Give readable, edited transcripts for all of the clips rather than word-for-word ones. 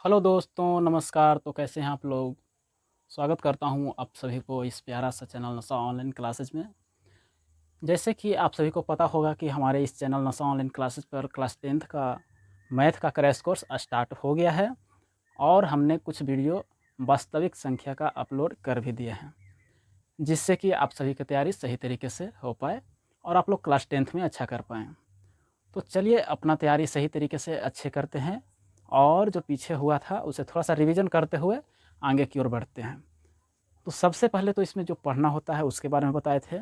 Hello दोस्तों, नमस्कार। तो कैसे हैं आप लोग? स्वागत करता हूं आप सभी को इस प्यारा सा चैनल नशा ऑनलाइन क्लासेस में। जैसे कि आप सभी को पता होगा कि हमारे इस चैनल नशा ऑनलाइन क्लासेस पर क्लास 10th का मैथ का क्रैश कोर्स स्टार्ट हो गया है और हमने कुछ वीडियो वास्तविक संख्या का अपलोड कर भी दिए हैं, जिससे कि आप सभी की तैयारी सही तरीके से हो पाए और आप लोग क्लास 10th में अच्छा कर पाएँ। तो चलिए अपना तैयारी सही तरीके से अच्छे करते हैं और जो पीछे हुआ था उसे थोड़ा-सा रिवीजन करते हुए आगे की ओर बढ़ते हैं। तो सबसे पहले तो इसमें जो पढ़ना होता है उसके बारे में बताए थे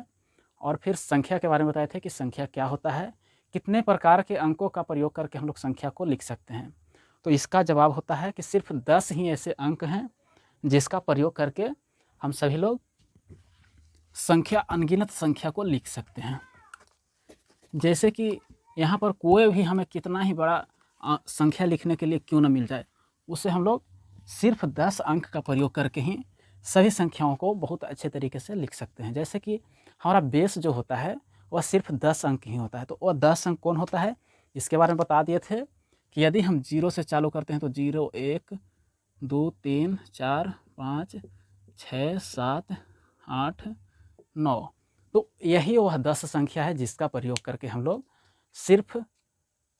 और फिर संख्या के बारे में बताए थे कि संख्या क्या होता है, कितने प्रकार के अंकों का प्रयोग करके हम लोग संख्या को लिख सकते हैं। तो इसका जवाब होता है कि सिर्फ़ 10 ही ऐसे अंक हैं जिसका प्रयोग करके हम सभी लोग संख्या अनगिनत संख्या को लिख सकते हैं। जैसे कि यहाँ पर कोई भी हमें कितना ही बड़ा संख्या लिखने के लिए क्यों ना मिल जाए, उसे हम लोग सिर्फ 10 अंक का प्रयोग करके ही सभी संख्याओं को बहुत अच्छे तरीके से लिख सकते हैं। जैसे कि हमारा बेस जो होता है वह सिर्फ 10 अंक ही होता है, तो वह 10 अंक कौन होता है इसके बारे में बता दिए थे कि यदि हम 0 से चालू करते हैं तो 0, 1, 2, 3, 4, 5, 6, 7, 8, 9। तो यही वह 10 संख्या है जिसका प्रयोग करके हम लोग सिर्फ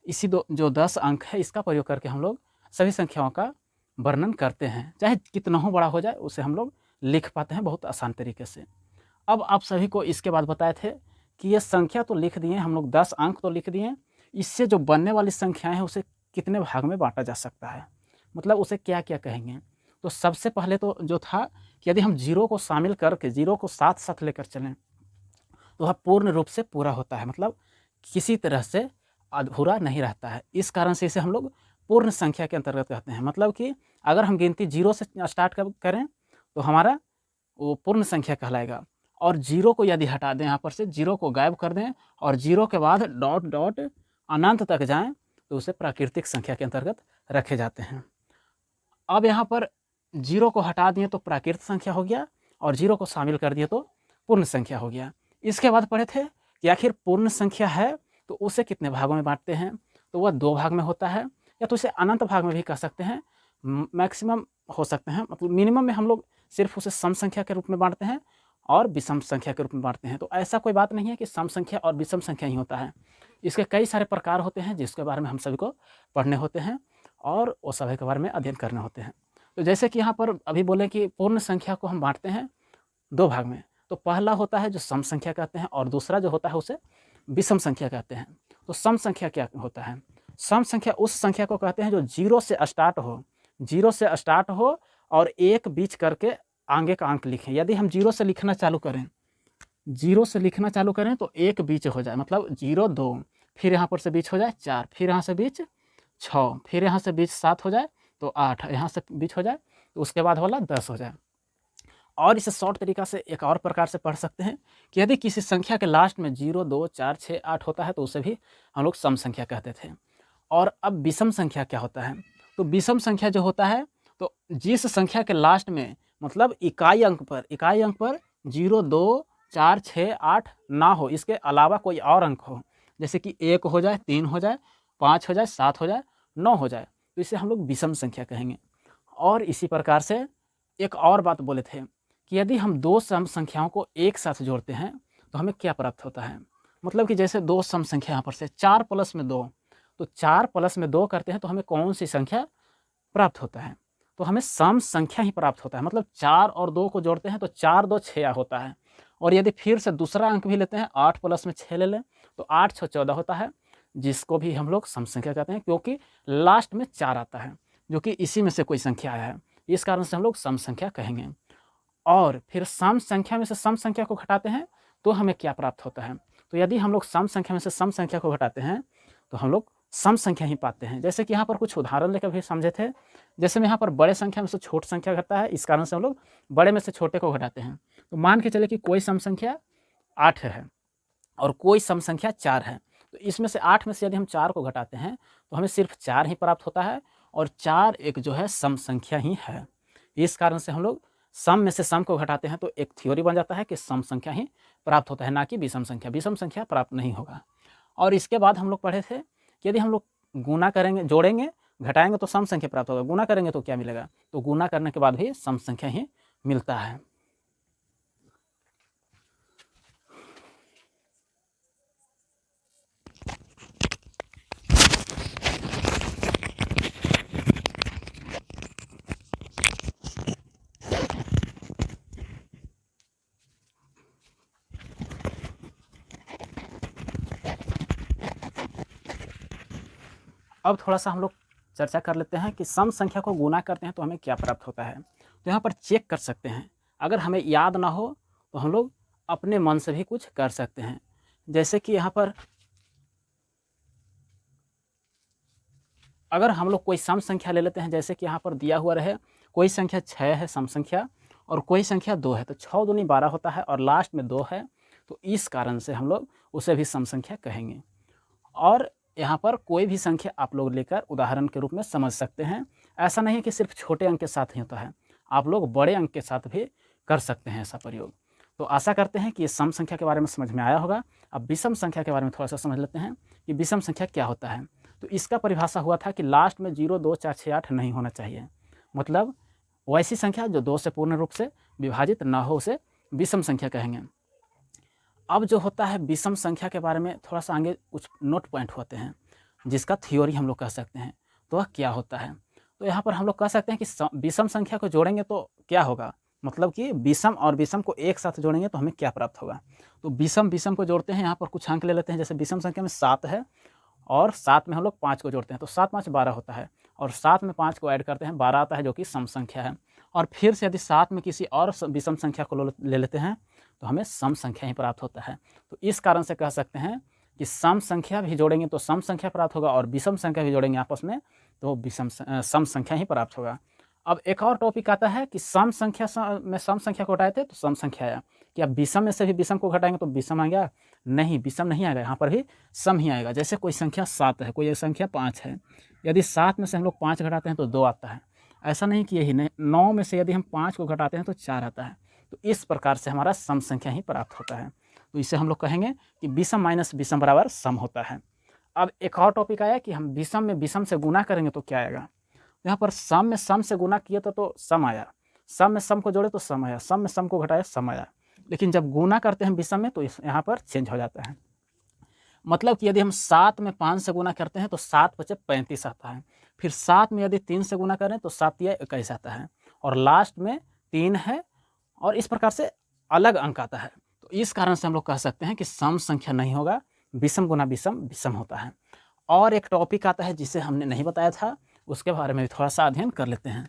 इसी जो 10 अंक है इसका प्रयोग करके हम लोग सभी संख्याओं का वर्णन करते हैं। चाहे कितना हो बड़ा हो जाए उसे हम लोग लिख पाते हैं बहुत आसान तरीके से। अब आप सभी को इसके बाद बताए थे कि ये संख्या तो लिख दिए हम लोग, 10 अंक तो लिख दिए, इससे जो बनने वाली संख्याएँ हैं उसे कितने भाग में बाँटा जा सकता है, मतलब उसे क्या-क्या कहेंगे। तो सबसे पहले तो जो था कि यदि हम 0 को शामिल करके 0 को साथ-साथ लेकर चलें तो वह पूर्ण रूप से पूरा होता है, मतलब किसी तरह से अधूरा नहीं रहता है। इस कारण से इसे हम लोग पूर्ण संख्या के अंतर्गत कहते हैं। मतलब कि अगर हम गिनती 0 से स्टार्ट करें तो हमारा वो पूर्ण संख्या कहलाएगा और 0 को यदि हटा दें, यहाँ पर से 0 को गायब कर दें और 0 के बाद डॉट डॉट अनंत तक जाएँ तो उसे प्राकृतिक संख्या के अंतर्गत रखे जाते हैं। अब यहाँ पर 0 को हटा दिए तो प्राकृत संख्या हो गया और 0 को शामिल कर दिए तो पूर्ण संख्या हो गया। इसके बाद पढ़े थे कि आखिर पूर्ण संख्या है तो उसे कितने भागों में बाँटते हैं, तो वह 2 भाग में होता है या तो उसे अनंत भाग में भी कह सकते हैं, मैक्सिमम हो सकते हैं, मतलब मिनिमम में हम लोग सिर्फ उसे सम संख्या के रूप में बाँटते हैं और विषम संख्या के रूप में बाँटते हैं। तो ऐसा कोई बात नहीं है कि सम संख्या और विषम संख्या ही होता है। इसके कई सारे प्रकार होते हैं जिसके बारे में हम सभी को पढ़ने होते हैं और वो सभी के बारे में अध्ययन करने होते हैं। तो जैसे कि यहाँ पर अभी बोले कि पूर्ण संख्या को हम बाँटते हैं 2 भाग में। तो पहला होता है जो सम संख्या कहते हैं और दूसरा जो होता है उसे विषम संख्या कहते हैं। तो सम संख्या क्या होता है? सम संख्या उस संख्या को कहते हैं जो 0 से स्टार्ट हो, 0 से स्टार्ट हो और 1 बीच करके आगे का अंक लिखें। यदि हम 0 से लिखना चालू करें, 0 से लिखना चालू करें तो 1 बीच हो जाए, मतलब 0, 2, फिर यहाँ पर से बीच हो जाए 4, फिर यहाँ से बीच 6, फिर यहाँ से बीच 7 हो जाए तो 8, यहाँ से बीच हो जाए तो उसके बाद वाला 10 हो जाए। और इसे शॉर्ट तरीका से एक और प्रकार से पढ़ सकते हैं कि यदि किसी संख्या के लास्ट में 0, 2, 4, 6, 8 होता है तो उसे भी हम लोग सम संख्या कहते थे। और अब विषम संख्या क्या होता है? तो विषम संख्या जो होता है तो जिस संख्या के लास्ट में, मतलब इकाई अंक पर 0, 2, 4, 6, 8 ना हो, इसके अलावा कोई और अंक हो, जैसे कि 1 हो जाए, 3 हो जाए, 5 हो जाए, 7 हो जाए, 9 हो जाए, तो इसे हम लोग विषम संख्या कहेंगे। और इसी प्रकार से एक और बात बोले थे कि यदि हम 2 सम संख्याओं को एक साथ जोड़ते हैं तो हमें क्या प्राप्त होता है? मतलब कि जैसे 2 सम संख्या यहाँ पर से 4 प्लस में 2, तो 4 प्लस में 2 करते हैं तो हमें कौन सी संख्या प्राप्त होता है? तो हमें सम संख्या ही प्राप्त होता है। मतलब 4 और 2 को जोड़ते हैं तो 4, 2, 6 होता है। और यदि फिर से दूसरा अंक भी लेते हैं, 8 प्लस में 6 ले लें तो 8, 6, 14 होता है, जिसको भी हम लोग सम संख्या कहते हैं क्योंकि लास्ट में 4 आता है, जो कि इसी में से कोई संख्या आया है। इस कारण से हम लोग सम संख्या कहेंगे। और फिर सम संख्या में से सम संख्या को घटाते हैं तो हमें क्या प्राप्त होता है? तो यदि हम लोग सम संख्या में से सम संख्या को घटाते हैं तो हम लोग सम संख्या ही पाते हैं। जैसे कि यहाँ पर कुछ उदाहरण लेकर भी समझे थे। जैसे में यहाँ पर बड़े संख्या में से छोटी संख्या घटता है, इस कारण से हम लोग बड़े में से छोटे को घटाते हैं। तो मान के चले कि कोई सम संख्या 8 है और कोई सम संख्या 4 है, तो इसमें से 8 में से यदि हम 4 को घटाते हैं तो हमें सिर्फ 4 ही प्राप्त होता है और 4 एक जो है सम संख्या ही है। इस कारण से हम लोग सम में से सम को घटाते हैं तो एक थ्योरी बन जाता है कि सम संख्या ही प्राप्त होता है, ना कि विषम संख्या। विषम संख्या प्राप्त नहीं होगा। और इसके बाद हम लोग पढ़े थे कि यदि हम लोग गुना करेंगे, जोड़ेंगे घटाएंगे तो सम संख्या प्राप्त होगा, गुना करेंगे तो क्या मिलेगा, तो गुना करने के बाद भी सम संख्या ही मिलता है। अब थोड़ा सा हम लोग चर्चा कर लेते हैं कि सम संख्या को गुना करते हैं तो हमें क्या प्राप्त होता है। तो यहाँ पर चेक कर सकते हैं, अगर हमें याद ना हो तो हम लोग अपने मन से भी कुछ कर सकते हैं। जैसे कि यहाँ पर अगर हम लोग कोई सम संख्या ले लेते हैं, जैसे कि यहाँ पर दिया हुआ रहे कोई संख्या 6 है सम संख्या और कोई संख्या 2 है, तो 6 दूनी 12 होता है और लास्ट में 2 है, तो इस कारण से हम लोग उसे भी सम संख्या कहेंगे। और यहाँ पर कोई भी संख्या आप लोग लेकर उदाहरण के रूप में समझ सकते हैं। ऐसा नहीं कि सिर्फ छोटे अंक के साथ ही होता है, आप लोग बड़े अंक के साथ भी कर सकते हैं ऐसा प्रयोग। तो आशा करते हैं कि ये सम संख्या के बारे में समझ में आया होगा। अब विषम संख्या के बारे में थोड़ा सा समझ लेते हैं कि विषम संख्या क्या होता है। तो इसका परिभाषा हुआ था कि लास्ट में 0, 2, 4, 6, 8 नहीं होना चाहिए, मतलब वैसी संख्या जो 2 से पूर्ण रूप से विभाजित ना हो उसे विषम संख्या कहेंगे। अब जो होता है विषम संख्या के बारे में थोड़ा सा आगे कुछ नोट पॉइंट होते हैं जिसका थ्योरी हम लोग कह सकते हैं, तो वह क्या होता है। तो यहाँ पर हम लोग कह सकते हैं कि विषम संख्या को जोड़ेंगे तो क्या होगा, मतलब कि विषम और विषम को एक साथ जोड़ेंगे तो हमें क्या प्राप्त होगा। तो विषम विषम को जोड़ते हैं, यहाँ पर कुछ अंक ले लेते हैं। जैसे विषम संख्या में 7 है और 7 में हम लोग 5 को जोड़ते हैं तो 7 5 12 होता है, और 7 में 5 को ऐड करते हैं 12 आता है, जो कि सम संख्या है। और फिर से यदि 7 में किसी और विषम संख्या को ले लेते हैं तो हमें सम संख्या ही प्राप्त होता है। तो इस कारण से कह सकते हैं कि सम संख्या भी जोड़ेंगे तो सम संख्या प्राप्त होगा और विषम संख्या भी जोड़ेंगे आपस में तो सम संख्या ही प्राप्त होगा। अब एक और टॉपिक आता है कि सम संख्या में सम संख्या को घटाए थे तो सम संख्या आया, क्या विषम में से भी विषम को घटाएंगे तो विषम आ गया, नहीं विषम नहीं आएगा, यहाँ पर भी सम ही आएगा। जैसे कोई संख्या 7 है, कोई संख्या 5 है, यदि 7 में से हम लोग 5 घटाते हैं तो 2 आता है। ऐसा नहीं कि यही नहीं, 9 में से यदि हम 5 को घटाते हैं तो 4 आता है। तो इस प्रकार से हमारा सम संख्या ही प्राप्त होता है। तो इसे हम लोग कहेंगे कि विषम माइनस विषम बराबर सम होता है। अब एक और टॉपिक आया कि हम विषम में विषम से गुना करेंगे तो क्या आएगा। यहाँ पर सम में सम से गुना किया तो सम आया, सम में सम को जोड़े तो सम आया, सम में सम को घटाया सम आया। लेकिन जब गुना करते हैं विषम में तो यहाँ पर चेंज हो जाता है। मतलब कि यदि हम 7 में 5 से गुना करते हैं तो 7 × 5 = 35 आता है। फिर 7 में यदि 3 से गुना करें तो 7 × 21 आता है, और लास्ट में 3 है, और इस प्रकार से अलग अंक आता है। तो इस कारण से हम लोग कह सकते हैं कि सम संख्या नहीं होगा, विषम गुना विषम विषम होता है। और एक टॉपिक आता है जिसे हमने नहीं बताया था, उसके बारे में भी थोड़ा सा अध्ययन कर लेते हैं।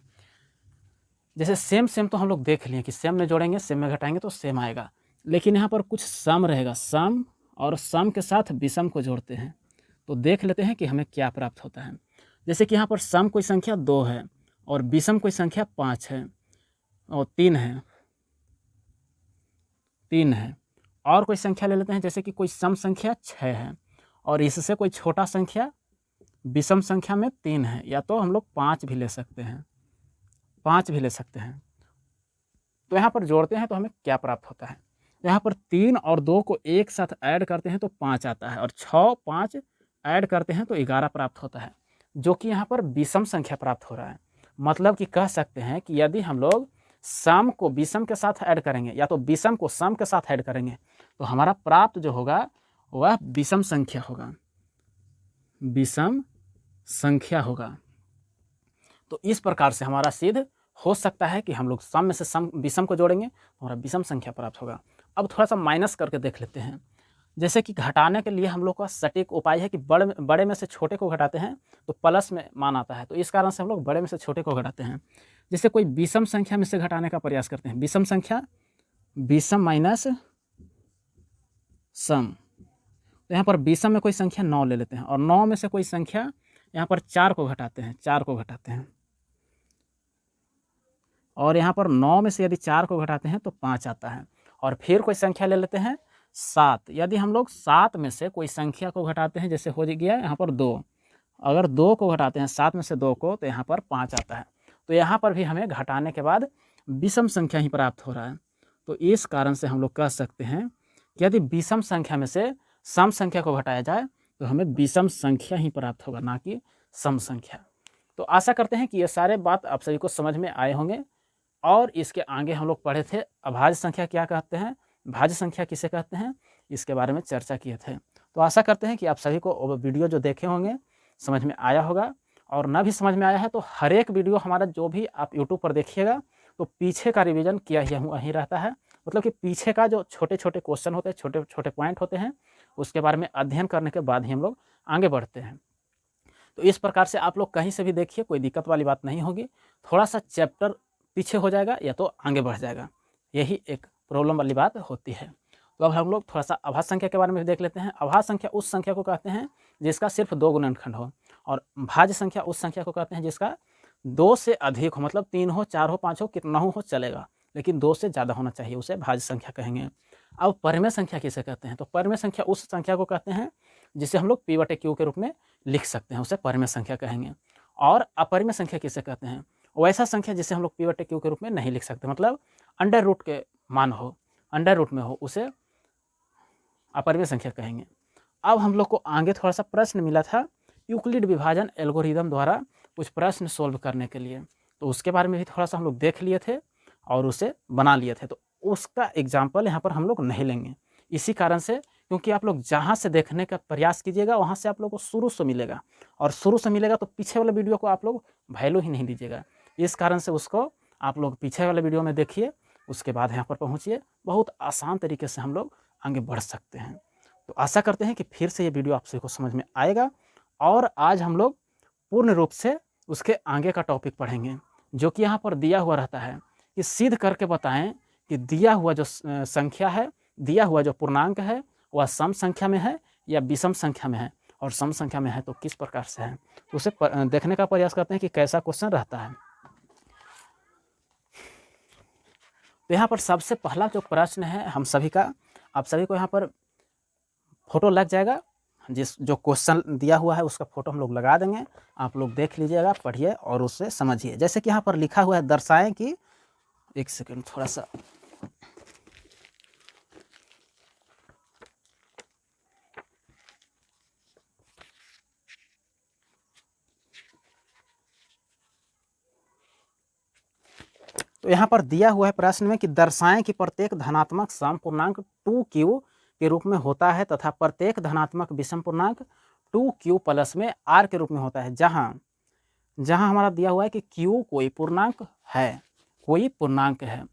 जैसे सेम तो हम लोग देख लिए कि सेम में जोड़ेंगे सेम में घटाएंगे तो सेम आएगा, लेकिन यहाँ पर कुछ सम रहेगा, सम और सम के साथ विषम को जोड़ते हैं तो देख लेते हैं कि हमें क्या प्राप्त होता है। जैसे कि यहाँ पर सम कोई संख्या 2 है और विषम कोई संख्या 5 है और 3 है, और कोई संख्या ले लेते हैं। जैसे कि कोई सम संख्या 6 है और इससे कोई छोटा संख्या विषम संख्या में 3 है, या तो हम लोग 5 भी ले सकते हैं, 5 भी ले सकते हैं। तो यहाँ पर जोड़ते हैं तो हमें क्या प्राप्त होता है। यहाँ पर 3 और 2 को एक साथ ऐड करते हैं तो 5 आता है, और 6 5 ऐड करते हैं तो 11 प्राप्त होता है, जो कि यहाँ पर विषम संख्या प्राप्त हो रहा है। मतलब कि कह सकते हैं कि यदि हम लोग सम को विषम के साथ ऐड करेंगे या तो विषम को सम के साथ ऐड करेंगे तो हमारा प्राप्त जो होगा वह विषम संख्या होगा, विषम संख्या होगा। तो इस प्रकार से हमारा सिद्ध हो सकता है कि हम लोग सम में से सम विषम को जोड़ेंगे तो हमारा विषम संख्या प्राप्त होगा। अब थोड़ा सा माइनस करके देख लेते हैं। जैसे कि घटाने के लिए हम लोग का सटीक उपाय है कि बड़े में से छोटे को घटाते हैं तो प्लस में मान आता है, तो इस कारण से हम लोग बड़े में से छोटे को घटाते हैं। जैसे कोई विषम संख्या में से घटाने का प्रयास करते हैं, विषम संख्या विषम माइनस सम, तो यहाँ पर विषम में कोई संख्या 9 ले लेते हैं और 9 में से कोई संख्या यहाँ पर 4 को घटाते हैं, और यहाँ पर 9 में से यदि 4 को घटाते हैं तो 5 आता है। और फिर कोई संख्या ले लेते हैं 7, यदि हम लोग 7 में से कोई संख्या को घटाते हैं, जैसे हो गया यहाँ पर 2, अगर 2 को घटाते हैं 7 में से 2 को तो यहाँ पर 5 आता है। तो यहाँ पर भी हमें घटाने के बाद विषम संख्या ही प्राप्त हो रहा है। तो इस कारण से हम लोग कह सकते हैं कि यदि विषम संख्या में से सम संख्या को घटाया जाए तो हमें विषम संख्या ही प्राप्त होगा, ना कि सम संख्या। तो आशा करते हैं कि ये सारे बात आप सभी को समझ में आए होंगे। और इसके आगे हम लोग पढ़े थे अभाज्य संख्या क्या कहते हैं, भाज्य संख्या किसे कहते हैं, इसके बारे में चर्चा किए थे। तो आशा करते हैं कि आप सभी को वीडियो जो देखे होंगे समझ में आया होगा। और ना भी समझ में आया है तो हर एक वीडियो हमारा जो भी आप यूट्यूब पर देखिएगा तो पीछे का रिवीजन किया ही वहीं रहता है। मतलब कि पीछे का जो छोटे छोटे क्वेश्चन होते हैं, छोटे छोटे पॉइंट होते हैं, उसके बारे में अध्ययन करने के बाद ही हम लोग आगे बढ़ते हैं। तो इस प्रकार से आप लोग कहीं से भी देखिए, कोई दिक्कत वाली बात नहीं होगी। थोड़ा सा चैप्टर पीछे हो जाएगा या तो आगे बढ़ जाएगा, यही एक प्रॉब्लम वाली बात होती है। तो अब हम लोग थोड़ा सा अभाज्य संख्या के बारे में भी देख लेते हैं। अभाज्य संख्या उस संख्या को कहते हैं जिसका सिर्फ 2 गुणनखंड हो, और भाज्य संख्या उस संख्या को कहते हैं जिसका 2 से अधिक हो, मतलब 3 हो, 4 हो, 5 हो, कितना हो चलेगा, लेकिन 2 से ज़्यादा होना चाहिए, उसे भाज्य संख्या कहेंगे। अब परिमेय संख्या किसे कहते हैं? तो परिमेय संख्या उस संख्या को कहते हैं जिसे हम लोग P/Q के रूप में लिख सकते हैं, उसे परिमेय संख्या कहेंगे। और अपरिमेय संख्या किसे कहते हैं? वैसा संख्या जिसे हम लोग P/Q के रूप में नहीं लिख सकते, मतलब अंडर रूट के मान हो, अंडर रूट में हो, उसे अपरिमेय संख्या कहेंगे। अब हम लोग को आगे थोड़ा सा प्रश्न मिला था यूक्लिड विभाजन एल्गोरिदम द्वारा कुछ प्रश्न सोल्व करने के लिए, तो उसके बारे में भी थोड़ा सा हम लोग देख लिए थे और उसे बना लिए थे। तो उसका एग्जाम्पल यहाँ पर हम लोग नहीं लेंगे, इसी कारण से, क्योंकि आप लोग जहाँ से देखने का प्रयास कीजिएगा वहाँ से आप लोग को शुरू से मिलेगा, और शुरू से मिलेगा तो पीछे वाले वीडियो को आप लोग वैल्यू ही नहीं दीजिएगा। इस कारण से उसको आप लोग पीछे वाले वीडियो में देखिए, उसके बाद यहाँ पर पहुँचिए। बहुत आसान तरीके से हम लोग आगे बढ़ सकते हैं। तो आशा करते हैं कि फिर से ये वीडियो आप सभी को समझ में आएगा। और आज हम लोग पूर्ण रूप से उसके आगे का टॉपिक पढ़ेंगे, जो कि यहाँ पर दिया हुआ रहता है कि सिद्ध करके बताएं कि दिया हुआ जो संख्या है, दिया हुआ जो पूर्णांक है, वह सम संख्या में है या विषम संख्या में है, और सम संख्या में है तो किस प्रकार से है। तो उसे देखने का प्रयास करते हैं कि कैसा क्वेश्चन रहता है। तो यहाँ पर सबसे पहला जो प्रश्न है हम सभी का, आप सभी को यहाँ पर फोटो लग जाएगा, जो क्वेश्चन दिया हुआ है उसका फोटो हम लोग लगा देंगे, आप लोग देख लीजिएगा, पढ़िए और उससे समझिए। जैसे कि यहाँ पर लिखा हुआ है, दर्शाएं कि, एक सेकंड थोड़ा सा, तो यहाँ पर दिया हुआ है प्रश्न में कि दर्शाएं कि प्रत्येक धनात्मक सम पूर्णांक 2q के रूप में होता है तथा प्रत्येक धनात्मक विषम पूर्णांक 2q प्लस में r के रूप में होता है। जहाँ हमारा दिया हुआ है कि q कोई पूर्णांक है, कोई पूर्णांक है,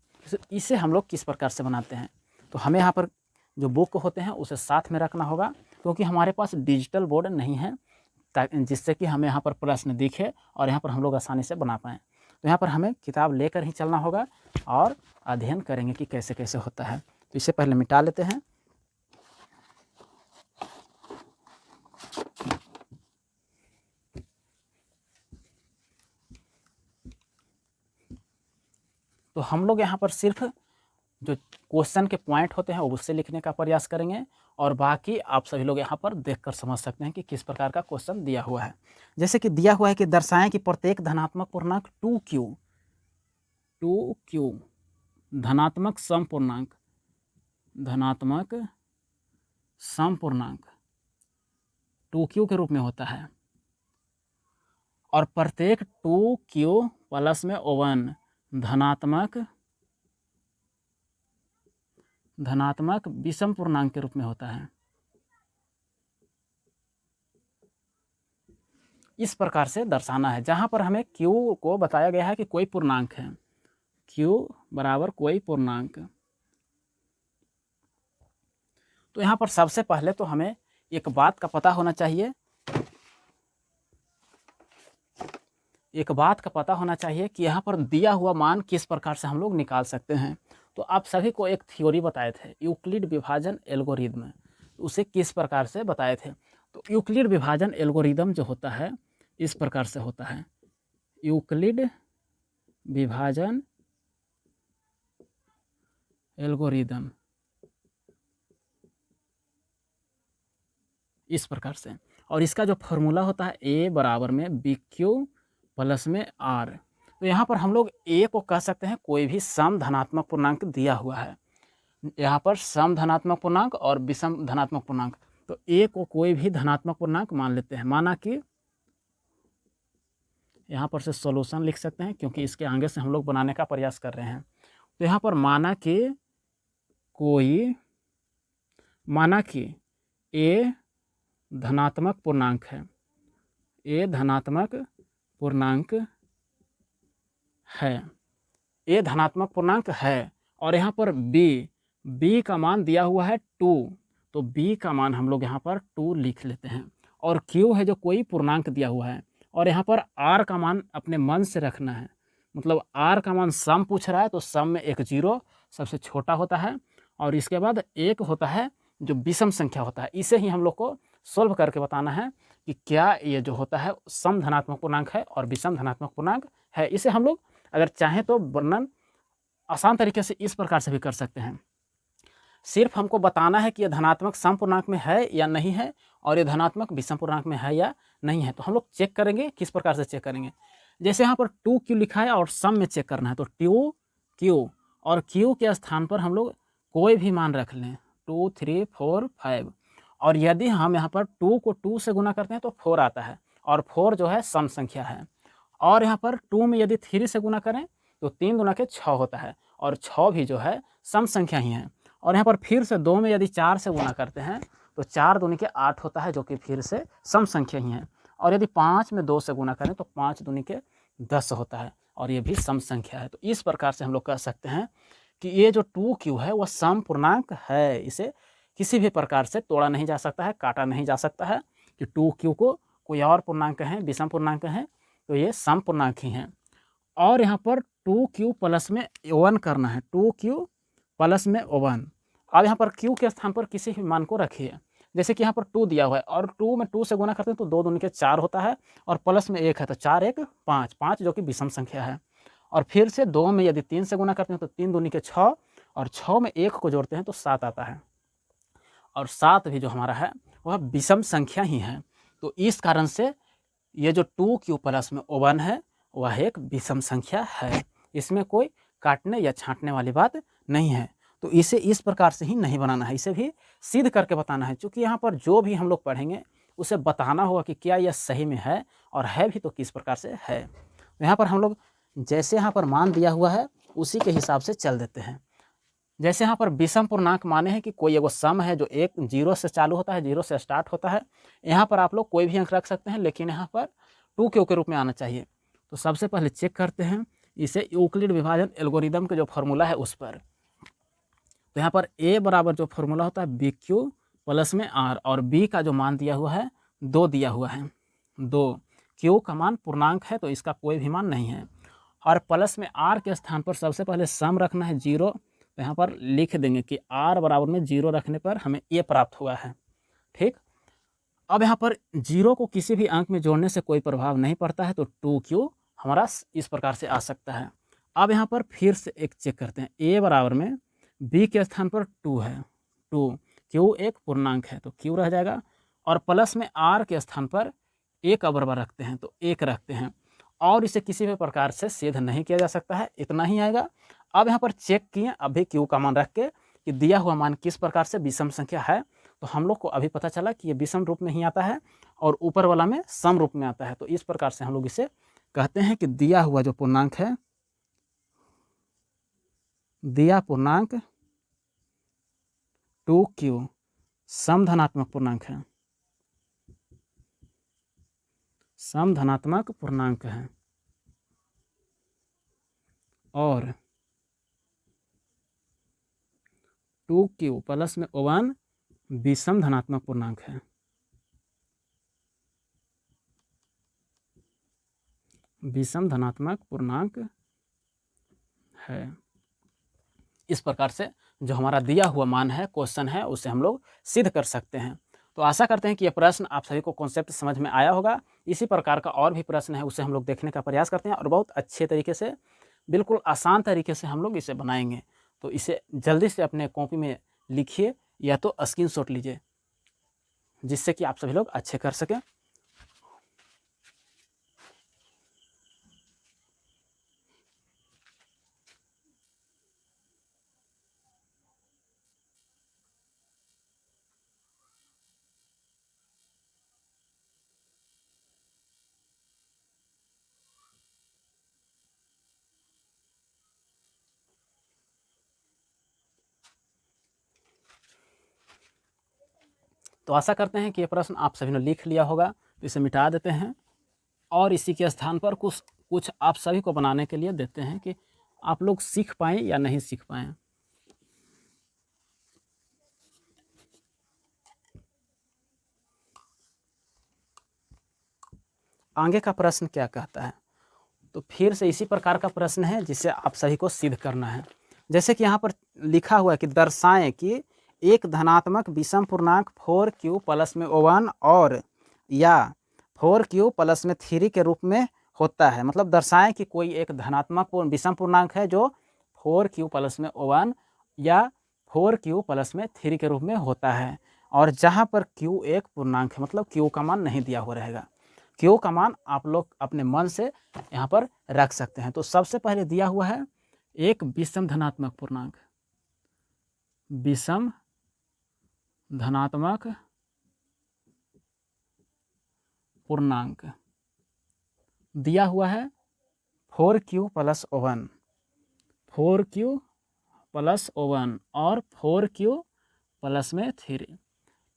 इसे हम लोग किस प्रकार से बनाते हैं। तो हमें यहाँ पर जो बुक होते हैं उसे साथ में रखना होगा, क्योंकि हमारे पास डिजिटल बोर्ड नहीं है, जिससे कि हमें यहाँ पर प्रश्न दिखे और यहाँ पर हम लोग आसानी से बना पाएँ। तो यहाँ पर हमें किताब लेकर ही चलना होगा और अध्ययन करेंगे कि कैसे कैसे होता है। तो इसे पहले मिटा लेते हैं। तो हम लोग यहाँ पर सिर्फ जो क्वेश्चन के पॉइंट होते हैं उससे लिखने का प्रयास करेंगे, और बाकी आप सभी लोग यहाँ पर देखकर समझ सकते हैं कि किस प्रकार का क्वेश्चन दिया हुआ है। जैसे कि दिया हुआ है कि दर्शाएं कि प्रत्येक धनात्मक पूर्णांक 2q धनात्मक सम पूर्णांक, धनात्मक सम पूर्णांक 2q के रूप में होता है, और प्रत्येक 2q प्लस में 1 धनात्मक विषम पूर्णांक के रूप में होता है। इस प्रकार से दर्शाना है, जहां पर हमें q को बताया गया है कि कोई पूर्णांक है, q बराबर कोई पूर्णांक। तो यहाँ पर सबसे पहले तो हमें एक बात का पता होना चाहिए, कि यहाँ पर दिया हुआ मान किस प्रकार से हम लोग निकाल सकते हैं। तो आप सभी को एक थ्योरी बताए थे, यूक्लिड विभाजन एल्गोरिदम, उसे किस प्रकार से बताए थे। तो यूक्लिड विभाजन एल्गोरिदम जो होता है इस प्रकार से होता है, यूक्लिड विभाजन एल्गोरिदम इस प्रकार से, और इसका जो फॉर्मूला होता है a बराबर में BQ प्लस में r। तो यहाँ पर हम लोग a को कह सकते हैं कोई भी सम धनात्मक पूर्णांक दिया हुआ है, यहाँ पर सम धनात्मक पूर्णांक और विषम धनात्मक पूर्णांक, तो a को कोई भी धनात्मक पूर्णांक मान लेते हैं। माना कि यहाँ पर से सॉल्यूशन लिख सकते हैं, क्योंकि इसके आगे से हम लोग बनाने का प्रयास कर रहे हैं। तो यहाँ पर माना कि ए धनात्मक पूर्णांक है, ए धनात्मक पूर्णांक है, ए धनात्मक पूर्णांक है, और यहाँ पर बी का मान दिया हुआ है 2, तो बी का मान हम लोग यहाँ पर 2 लिख लेते हैं। और क्यू है जो कोई पूर्णांक दिया हुआ है, और यहाँ पर आर का मान अपने मन से रखना है, मतलब आर का मान सम पूछ रहा है तो सम में एक 0 सबसे छोटा होता है, और इसके बाद एक होता है जो विषम संख्या होता है। इसे ही हम लोग को सोल्व करके बताना है कि क्या ये जो होता है सम धनात्मक पूर्णांक है और विषम धनात्मक पूर्णांक है। इसे हम लोग अगर चाहें तो वर्णन आसान तरीके से इस प्रकार से भी कर सकते हैं। सिर्फ हमको बताना है कि यह धनात्मक सम पूर्णांक में है या नहीं है, और ये धनात्मक विषम पूर्णांक में है या नहीं है। तो हम लोग चेक करेंगे, किस प्रकार से चेक करेंगे। जैसे यहाँ पर 2q लिखा है और सम में चेक करना है, तो 2q और q के स्थान पर हम लोग कोई भी मान रख लें, 2, 3, 4, 5, और यदि हम यहाँ पर 2 को 2 से गुना करते हैं तो 4 आता है, और 4 जो है सम संख्या है। और यहाँ पर 2 में यदि 3 से गुना करें तो 3 दूना के 6 होता है, और 6 भी जो है सम संख्या ही है। और यहाँ पर फिर से 2 में यदि 4 से गुना करते हैं तो 4 दूनी के 8 होता है, जो कि फिर से सम संख्या ही है। और यदि 5 में 2 से गुना करें तो 5 दूनी के 10 होता है, और ये भी सम संख्या है। तो इस प्रकार से हम लोग कह सकते हैं कि ये जो 2q है वह सम पूर्णांक है। इसे किसी भी प्रकार से तोड़ा नहीं जा सकता है, काटा नहीं जा सकता है कि 2q को कोई और पूर्णांक है, विषम पूर्णांक है, तो ये सम पूर्णांक ही हैं। और यहाँ पर 2q प्लस में 1 करना है, 2q प्लस में 1। अब यहाँ पर q के स्थान पर किसी भी मान को रखिए। जैसे कि यहाँ पर 2 दिया हुआ है, और 2 में 2 से गुना करते हैं तो 2 दूनी के 4 होता है, और प्लस में 1 है तो 4, 1, 5, 5 जो कि विषम संख्या है। और फिर से 2 में यदि 3 से गुना करते हैं तो 3 दूनी के 6, और 6 में 1 को जोड़ते हैं तो 7 आता है, और 7 भी जो हमारा है वह विषम संख्या ही है। तो इस कारण से ये जो 2q प्लस में 1 है वह एक विषम संख्या है। इसमें कोई काटने या छांटने वाली बात नहीं है। तो इसे इस प्रकार से ही नहीं बनाना है, इसे भी सिद्ध करके बताना है। क्योंकि यहाँ पर जो भी हम लोग पढ़ेंगे उसे बताना होगा कि क्या यह सही में है, और है भी तो किस प्रकार से है। तो यहाँ पर हम लोग जैसे यहाँ पर मान दिया हुआ है उसी के हिसाब से चल देते हैं। जैसे यहाँ पर विषम पूर्णांक माने हैं कि कोई एगो सम है जो 0 से चालू होता है, 0 से स्टार्ट होता है। यहाँ पर आप लोग कोई भी अंक रख सकते हैं, लेकिन यहाँ पर 2q के रूप में आना चाहिए। तो सबसे पहले चेक करते हैं इसे यूक्लिड विभाजन एल्गोरिदम के जो फॉर्मूला है उस पर। तो यहाँ पर a बराबर जो फॉर्मूला होता है BQ प्लस में r, और b का जो मान दिया हुआ है 2 दिया हुआ है, 2। q का मान पूर्णांक है तो इसका कोई भी मान नहीं है, और प्लस में r के स्थान पर सबसे पहले सम रखना है 0। तो यहाँ पर लिख देंगे कि r बराबर में 0 रखने पर हमें a प्राप्त हुआ है। ठीक, अब यहाँ पर 0 को किसी भी अंक में जोड़ने से कोई प्रभाव नहीं पड़ता है, तो 2q हमारा इस प्रकार से आ सकता है। अब यहाँ पर फिर से एक चेक करते हैं, a बराबर में b के स्थान पर 2 है, 2, q एक पूर्णांक है तो q रह जाएगा, और प्लस में r के स्थान पर एक बराबर रखते हैं तो 1 रखते हैं, और इसे किसी भी प्रकार से सिद्ध नहीं किया जा सकता है, इतना ही आएगा। अब यहाँ पर चेक किए अभी q का मान रख के कि दिया हुआ मान किस प्रकार से विषम संख्या है, तो हम लोग को अभी पता चला कि ये विषम रूप में ही आता है और ऊपर वाला में सम रूप में आता है। तो इस प्रकार से हम लोग इसे कहते हैं कि दिया हुआ जो पूर्णांक है, दिया पूर्णांक 2q सम धनात्मक पूर्णांक है, सम धनात्मक पूर्णांक है, और 2q प्लस में 1 विषम धनात्मक पूर्णांक है, विषम धनात्मक पूर्णांक है। इस प्रकार से जो हमारा दिया हुआ मान है, क्वेश्चन है, उसे हम लोग सिद्ध कर सकते हैं। तो आशा करते हैं कि यह प्रश्न आप सभी को कॉन्सेप्ट समझ में आया होगा। इसी प्रकार का और भी प्रश्न है उसे हम लोग देखने का प्रयास करते हैं, और बहुत अच्छे तरीके से, बिल्कुल आसान तरीके से हम लोग इसे बनाएंगे। तो इसे जल्दी से अपने कॉपी में लिखिए या तो स्क्रीनशॉट लीजिए, जिससे कि आप सभी लोग अच्छे कर सकें। तो आशा करते हैं कि ये प्रश्न आप सभी ने लिख लिया होगा, तो इसे मिटा देते हैं और इसी के स्थान पर कुछ आप सभी को बनाने के लिए देते हैं कि आप लोग सीख पाएँ या नहीं सीख पाएँ। आगे का प्रश्न क्या कहता है, तो फिर से इसी प्रकार का प्रश्न है जिसे आप सभी को सिद्ध करना है। जैसे कि यहाँ पर लिखा हुआ है कि दर्शाएं कि एक धनात्मक विषम पूर्णांक 4q प्लस में 1 और या 4q प्लस में 3 के रूप में होता है। मतलब दर्शाएं कि कोई एक धनात्मक विषम पूर्णांक है जो 4q प्लस में 1 या 4q प्लस में 3 के रूप में होता है, और जहाँ पर q एक पूर्णांक है, मतलब q का मान नहीं दिया हुआ रहेगा। q का मान आप लोग अपने मन से यहाँ पर रख सकते हैं। तो सबसे पहले दिया हुआ है एक विषम धनात्मक पूर्णांक, विषम धनात्मक पूर्णांक दिया हुआ है 4q प्लस 1, 4q प्लस 1 और 4q प्लस में 3।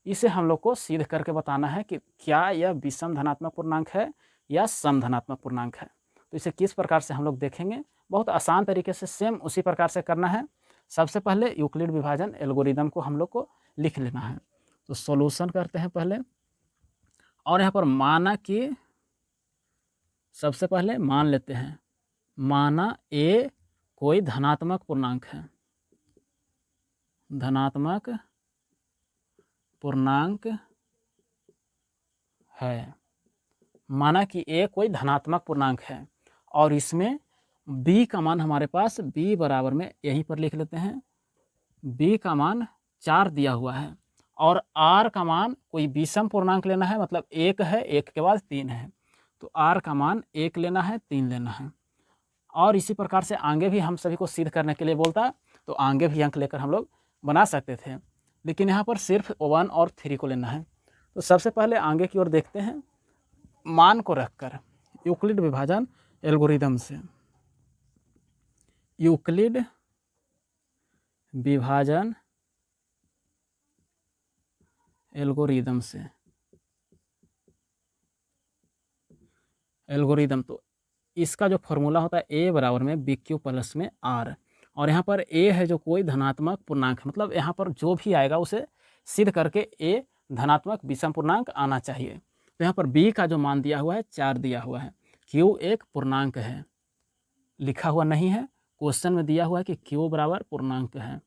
इसे हम लोग को सिद्ध करके बताना है कि क्या यह विषम धनात्मक पूर्णांक है या सम धनात्मक पूर्णांक है। तो इसे किस प्रकार से हम लोग देखेंगे, बहुत आसान तरीके से सेम उसी प्रकार से करना है। सबसे पहले यूक्लिड विभाजन एल्गोरिदम को हम लोग को लिख लेना है। तो सॉल्यूशन करते हैं पहले, और यहाँ पर माना कि सबसे पहले मान लेते हैं, माना ए कोई धनात्मक पूर्णांक है, धनात्मक पूर्णांक है। माना कि ए कोई धनात्मक पूर्णांक है और इसमें b का मान हमारे पास b बराबर में यहीं पर लिख लेते हैं, b का मान 4 दिया हुआ है और r का मान कोई विषम पूर्णांक लेना है, मतलब 1 है, 1 के बाद 3 है, तो r का मान 1 लेना है, 3 लेना है। और इसी प्रकार से आगे भी हम सभी को सिद्ध करने के लिए बोलता तो आगे भी अंक लेकर हम लोग बना सकते थे, लेकिन यहाँ पर सिर्फ 1 और 3 को लेना है। तो सबसे पहले आगे की ओर देखते हैं, मान को रखकर यूक्लिड विभाजन एल्गोरिदम से, यूक्लिड विभाजन एल्गोरिदम से, एल्गोरिदम तो इसका जो फॉर्मूला होता है ए बराबर में BQ प्लस में R, और यहाँ पर ए है जो कोई धनात्मक पूर्णांक है, मतलब यहाँ पर जो भी आएगा उसे सिद्ध करके ए धनात्मक विषम पूर्णांक आना चाहिए। तो यहाँ पर b का जो मान दिया हुआ है 4 दिया हुआ है, q एक पूर्णांक है, लिखा हुआ नहीं है, क्वेश्चन में दिया हुआ है कि q बराबर पूर्णांक है,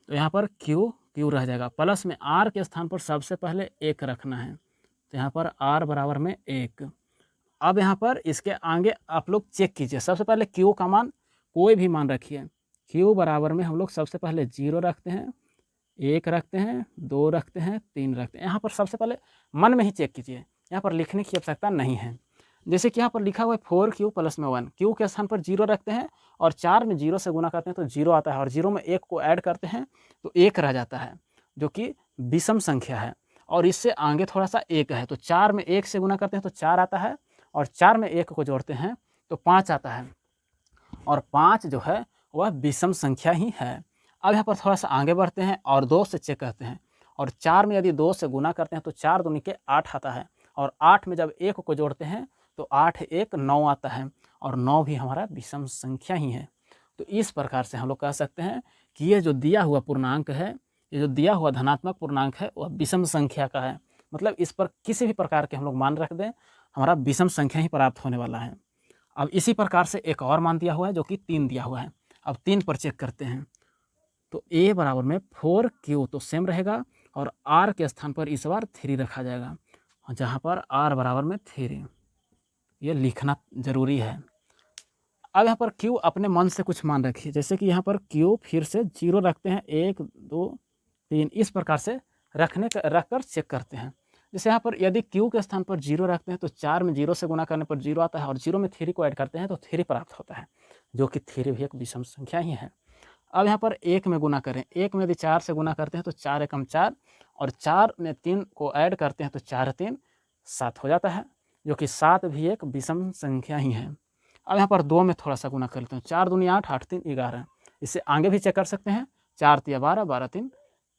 तो यहाँ पर q रह जाएगा। प्लस में r के स्थान पर सबसे पहले 1 रखना है, तो यहाँ पर r बराबर में 1। अब यहाँ पर इसके आगे आप लोग चेक कीजिए, सबसे पहले q का मान कोई भी मान रखिए, q बराबर में हम लोग सबसे पहले 0 रखते हैं, 1 रखते हैं, 2 रखते हैं, 3 रखते हैं। यहाँ पर सबसे पहले मन में ही चेक कीजिए, यहाँ पर लिखने की आवश्यकता नहीं है। जैसे कि यहाँ पर लिखा हुआ है 4q प्लस में 1, q के स्थान पर 0 रखते हैं और 4 में 0 से गुना करते हैं तो 0 आता है, और 0 में 1 को ऐड करते हैं तो 1 रह जाता है, जो कि विषम संख्या है। और इससे आगे थोड़ा सा 1 है, तो 4 में 1 से गुना करते हैं तो 4 आता है, और 4 में 1 को जोड़ते हैं तो 5 आता है, और 5 जो है वह विषम संख्या ही है। अब यहाँ पर थोड़ा सा आगे बढ़ते हैं और 2 से चेक करते हैं, और 4 में यदि 2 से गुना करते हैं तो 4 दूनी के 8 आता है, और 8 में जब 1 को जोड़ते हैं तो 8 1 9 आता है, और 9 भी हमारा विषम संख्या ही है। तो इस प्रकार से हम लोग कह सकते हैं कि ये जो दिया हुआ पूर्णांक है, ये जो दिया हुआ धनात्मक पूर्णांक है वह विषम संख्या का है, मतलब इस पर किसी भी प्रकार के हम लोग मान रख दें हमारा विषम संख्या ही प्राप्त होने वाला है। अब इसी प्रकार से एक और मान दिया हुआ है जो कि 3 दिया हुआ है, अब 3 पर चेक करते हैं, तो a बराबर में 4q तो सेम रहेगा, और r के स्थान पर इस बार 3 रखा जाएगा, जहाँ पर r बराबर में 3, ये लिखना जरूरी है। अब यहाँ पर q अपने मन से कुछ मान रखिए, जैसे कि यहाँ पर q फिर से 0 रखते हैं, 1 2 3 इस प्रकार से रखकर चेक करते हैं। जैसे यहाँ पर यदि q के स्थान पर 0 रखते हैं तो 4 में 0 से गुना करने पर 0 आता है, और 0 में 3 को ऐड करते हैं तो 3 प्राप्त होता है, जो कि 3 भी एक विषम संख्या ही है। अब यहाँ पर 1 में गुना करें, 1 में यदि 4 से गुना करते हैं तो 4 एकम 4, और 4 में 3 को ऐड करते हैं तो 4 3 7 हो जाता है, जो कि 7 भी एक विषम संख्या ही है। अब यहाँ पर 2 में थोड़ा सा गुना कर लेते हैं, 4 दूनी 8, 8 3 11, इससे आगे भी चेक कर सकते हैं, 4 3 12, 12 3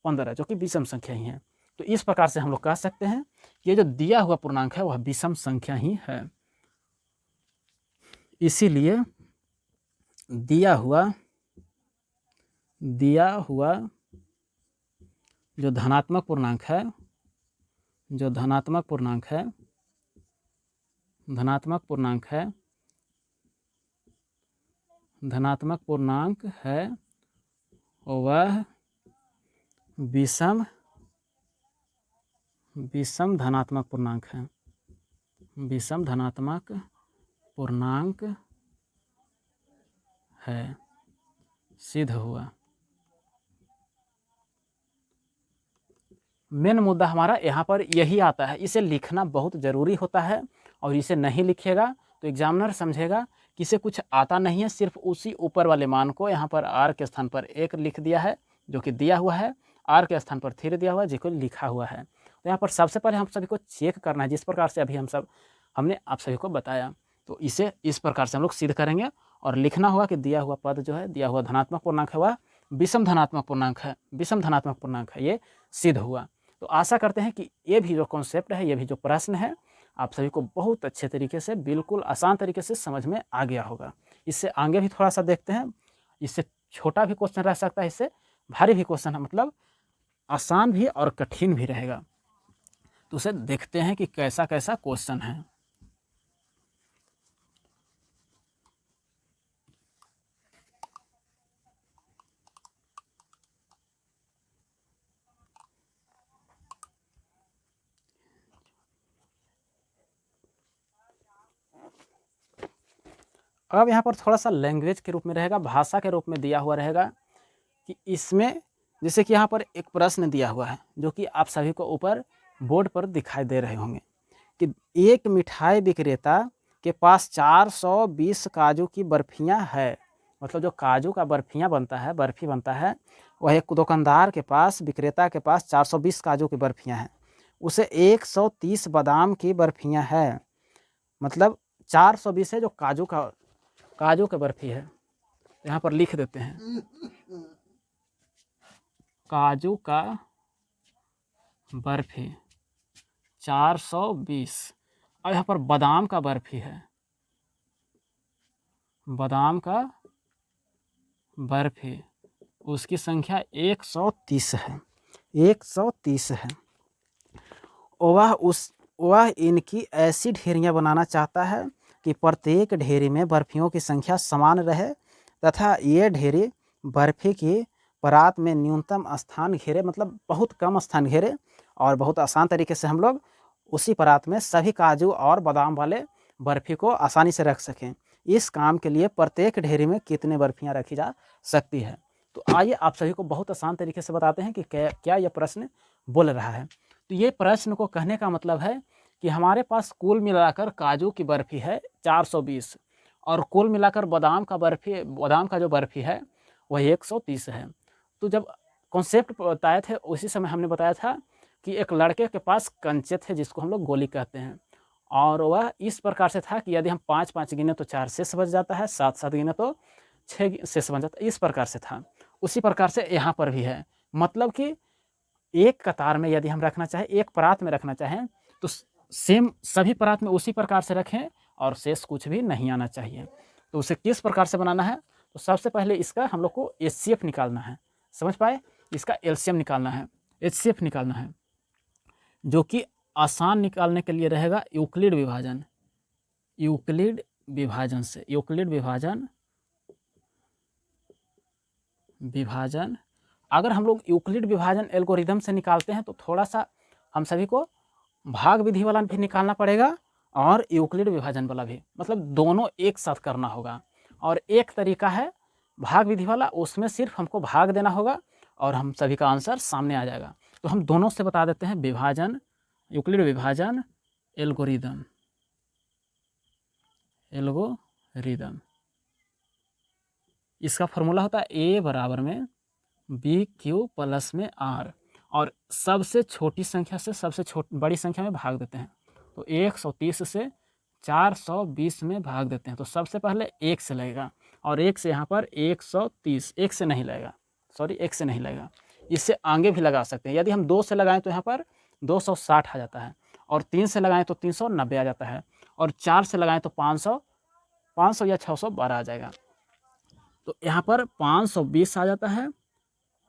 15 जो कि विषम संख्या ही है। तो इस प्रकार से हम लोग कह सकते हैं कि ये जो दिया हुआ पूर्णांक है वह विषम संख्या ही है। इसीलिए दिया हुआ जो धनात्मक पूर्णांक है, वह विषम धनात्मक पूर्णांक है, सिद्ध हुआ। मेन मुद्दा हमारा यहाँ पर यही आता है। इसे लिखना बहुत ज़रूरी होता है और इसे नहीं लिखेगा तो एग्जामिनर समझेगा कि इसे कुछ आता नहीं है, सिर्फ उसी ऊपर वाले मान को यहाँ पर r के स्थान पर 1 लिख दिया है जो कि दिया हुआ है, r के स्थान पर 3 दिया हुआ है जिसको लिखा हुआ है। तो यहाँ पर सबसे पहले हम सभी को चेक करना है, जिस प्रकार से अभी हमने आप सभी को बताया। तो इसे इस प्रकार से हम लोग सिद्ध करेंगे और लिखना होगा कि दिया हुआ पद जो है, दिया हुआ धनात्मक पूर्णांक है वह विषम धनात्मक पूर्णांक है, ये सिद्ध हुआ। तो आशा करते हैं कि ये भी जो कॉन्सेप्ट है, ये भी जो प्रश्न है आप सभी को बहुत अच्छे तरीके से, बिल्कुल आसान तरीके से समझ में आ गया होगा। इससे आगे भी थोड़ा सा देखते हैं, इससे छोटा भी क्वेश्चन रह सकता है, इससे भारी भी क्वेश्चन है, मतलब आसान भी और कठिन भी रहेगा। तो उसे देखते हैं कि कैसा कैसा क्वेश्चन है। अब यहाँ पर थोड़ा सा लैंग्वेज के रूप में रहेगा, भाषा के रूप में दिया हुआ रहेगा कि इसमें जैसे कि यहाँ पर एक प्रश्न दिया हुआ है जो कि आप सभी को ऊपर बोर्ड पर दिखाई दे रहे होंगे कि एक मिठाई विक्रेता के पास 420 काजू की बर्फियाँ है। मतलब जो काजू का बर्फी बनता है वह एक दुकानदार के पास, विक्रेता के पास 420 काजू की बर्फियाँ हैं, उसे 130 बादाम की बर्फियाँ है। मतलब 420 है जो काजू का बर्फी है। यहाँ पर लिख देते हैं काजू का बर्फी 420। और यहाँ पर बादाम का बर्फी है, बादाम का बर्फी उसकी संख्या 130 है, 130 है। वह इनकी ऐसी ढेरियाँ बनाना चाहता है कि प्रत्येक ढेरी में बर्फियों की संख्या समान रहे तथा ये ढेरी बर्फी की परात में न्यूनतम स्थान घेरे, मतलब बहुत कम स्थान घेरे और बहुत आसान तरीके से हम लोग उसी परात में सभी काजू और बादाम वाले बर्फी को आसानी से रख सकें। इस काम के लिए प्रत्येक ढेरी में कितने बर्फियाँ रखी जा सकती है। तो आइए आप सभी को बहुत आसान तरीके से बताते हैं कि क्या यह प्रश्न बोल रहा है। तो ये प्रश्न को कहने का मतलब है कि हमारे पास कुल मिलाकर काजू की बर्फी है 420 और कुल मिलाकर बादाम का जो बर्फी है वह 130 है। तो जब कॉन्सेप्ट बताए थे उसी समय हमने बताया था कि एक लड़के के पास कंचे थे जिसको हम लोग गोली कहते हैं, और वह इस प्रकार से था कि यदि हम 5-5 गिने तो 4 शेष बच जाता है, 7-7 गिने तो 6 शेष बच जाता है, इस प्रकार से था। उसी प्रकार से यहाँ पर भी है, मतलब कि एक कतार में यदि हम रखना चाहें, एक परात में रखना चाहें तो सेम सभी परात में उसी प्रकार से रखें और शेष कुछ भी नहीं आना चाहिए। तो उसे किस प्रकार से बनाना है, तो सबसे पहले इसका हम लोग को HCF निकालना है, समझ पाए, इसका LCM निकालना है, HCF निकालना है, जो कि आसान निकालने के लिए रहेगा यूक्लिड विभाजन। अगर हम लोग यूक्लिड विभाजन एल्गोरिदम से निकालते हैं तो थोड़ा सा हम सभी को भाग विधि वाला भी निकालना पड़ेगा और यूक्लिड विभाजन वाला भी, मतलब दोनों एक साथ करना होगा। और एक तरीका है भाग विधि वाला, उसमें सिर्फ हमको भाग देना होगा और हम सभी का आंसर सामने आ जाएगा। तो हम दोनों से बता देते हैं यूक्लिड विभाजन एल्गोरिदम। इसका फॉर्मूला होता है A बराबर में BQ प्लस में R, और सबसे छोटी संख्या से सबसे बड़ी संख्या में भाग देते हैं। तो 130 से 420 में भाग देते हैं। तो सबसे पहले 1 से लगेगा और 1 से यहाँ पर 130, 1 से नहीं लगेगा, इससे आगे भी लगा सकते हैं। यदि हम 2 से लगाएं तो यहाँ पर 260 आ जाता है, और 3 से लगाएं तो 390 आ जाता है, और 4 से लगाएं तो 500 या 612 आ जाएगा। तो यहाँ पर 520 आ जाता है,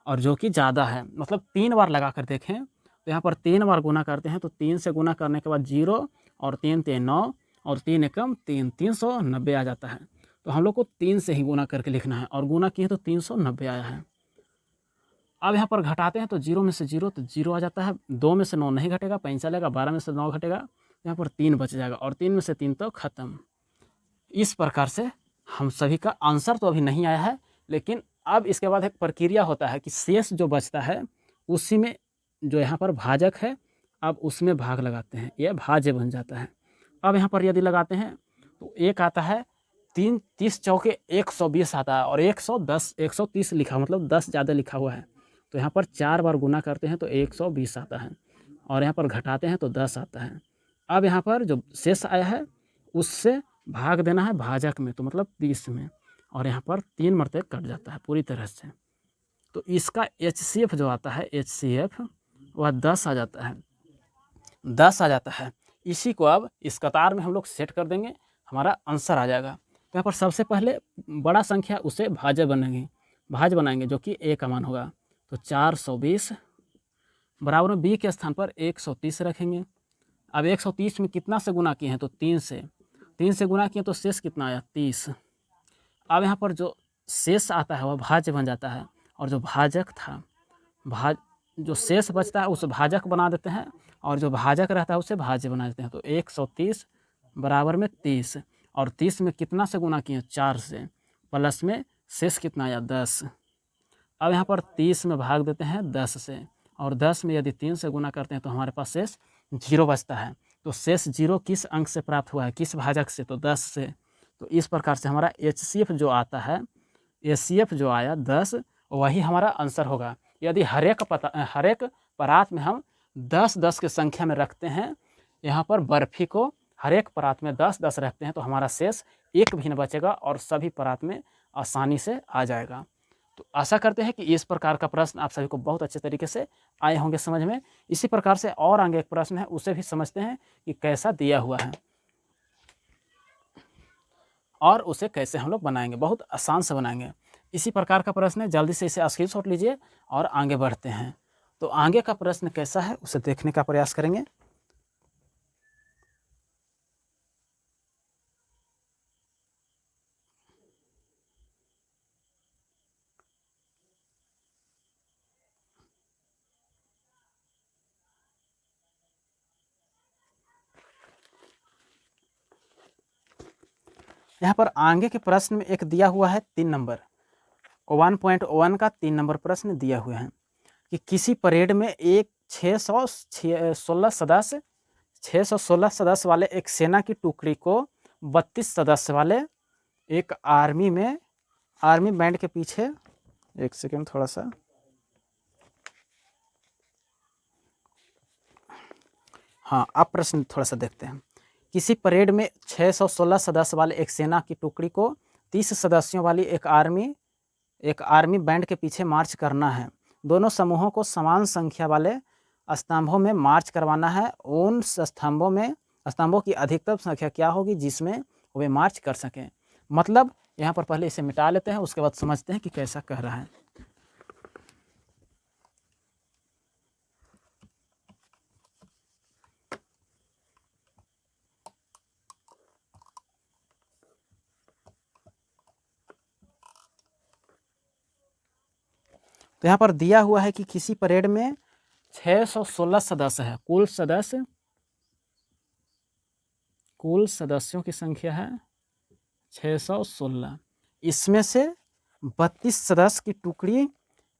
और जो कि ज़्यादा है, मतलब 3 बार लगा कर देखें तो यहाँ पर 3 बार गुना करते हैं तो 3 से गुना करने के बाद 0 और 3 3 9 और 3 एकम 3, 390 आ जाता है। तो हम लोग को 3 से ही गुना करके लिखना है, और गुना किए तो 390 आया है। अब यहाँ पर घटाते हैं तो 0 में से 0 तो 0 आ जाता है, 2 में से 9 नहीं घटेगा, 5 चलेगा, 12 में से 9 घटेगा, तो यहाँ पर 3 बच जाएगा, और 3 में से 3 तो खत्म। इस प्रकार से हम सभी का आंसर तो अभी नहीं आया है, लेकिन अब इसके बाद एक प्रक्रिया होता है कि शेष जो बचता है उसी में जो यहाँ पर भाजक है, अब उसमें भाग लगाते हैं, यह भाज्य बन जाता है। अब यहाँ पर यदि लगाते हैं तो एक आता है 3 30 चौके 120 आता है, और 110 130 लिखा, मतलब 10 ज़्यादा लिखा हुआ है, तो यहाँ पर 4 बार गुना करते हैं तो 120 आता है, और यहाँ पर घटाते हैं तो 10 आता है। अब यहाँ पर जो शेष आया है उससे भाग देना है भाजक में, तो मतलब 30 में, और यहाँ पर 3 मरते कट जाता है पूरी तरह से। तो इसका HCF जो आता है, HCF वह 10 आ जाता है, 10 आ जाता है। इसी को अब इस कतार में हम लोग सेट कर देंगे, हमारा आंसर आ जाएगा। तो यहाँ पर सबसे पहले बड़ा संख्या उसे भाज्य बनाएंगे जो कि A का मान होगा, तो 420 बराबर में B के स्थान पर 130 रखेंगे। अब 130 में कितना से गुना किए हैं तो 3 से गुना किए तो शेष कितना आया 30। अब यहाँ पर जो शेष आता है वह भाज्य बन जाता है, और जो भाजक था जो शेष बचता है उसे भाजक बना देते हैं, और जो भाजक रहता है उसे भाज्य बना देते हैं। तो 130 बराबर में 30, और 30 में कितना से गुना किए 4 से, प्लस में शेष कितना आया 10। अब यहाँ पर 30 में भाग देते हैं 10 से, और 10 में यदि 3 से गुना करते हैं तो हमारे पास शेष 0 बचता है। तो शेष 0 किस अंक से प्राप्त हुआ है, किस भाजक से, तो 10 से। तो इस प्रकार से हमारा HCF जो आता है, HCF जो आया 10, वही हमारा आंसर होगा। यदि हर एक परात में हम 10-10 की संख्या में रखते हैं, यहाँ पर बर्फी को हर एक परात में 10-10 रखते हैं, तो हमारा शेष एक भी न बचेगा और सभी परात में आसानी से आ जाएगा। तो आशा करते हैं कि इस प्रकार का प्रश्न आप सभी को बहुत अच्छे तरीके से आए होंगे समझ में। इसी प्रकार से और आगे एक प्रश्न है, उसे भी समझते हैं कि कैसा दिया हुआ है और उसे कैसे हम लोग बनाएंगे। बहुत आसान से बनाएंगे। इसी प्रकार का प्रश्न है, जल्दी से इसे स्क्रीनशॉट लीजिए और आगे बढ़ते हैं। तो आगे का प्रश्न कैसा है उसे देखने का प्रयास करेंगे। यहाँ पर आगे के प्रश्न में एक दिया हुआ है 3 नंबर 1.1 का 3 नंबर प्रश्न दिया हुआ है कि किसी परेड में एक 616 सदस्य वाले एक सेना की टुकड़ी को 32 सदस्य वाले एक आर्मी बैंड के पीछे, एक सेकेंड थोड़ा सा, हाँ अब प्रश्न थोड़ा सा देखते हैं। किसी परेड में 616 सदस्य वाले एक सेना की टुकड़ी को 30 सदस्यों वाली एक आर्मी बैंड के पीछे मार्च करना है। दोनों समूहों को समान संख्या वाले स्तंभों में मार्च करवाना है। उन स्तंभों की अधिकतम संख्या क्या होगी जिसमें वे मार्च कर सकें। मतलब यहाँ पर पहले इसे मिटा लेते हैं, उसके बाद समझते हैं कि कैसा कह रहा है। तो यहाँ पर दिया हुआ है कि किसी परेड में 616 सदस्य है, कुल सदस्यों की संख्या है 616। इसमें से 32 सदस्य की टुकड़ी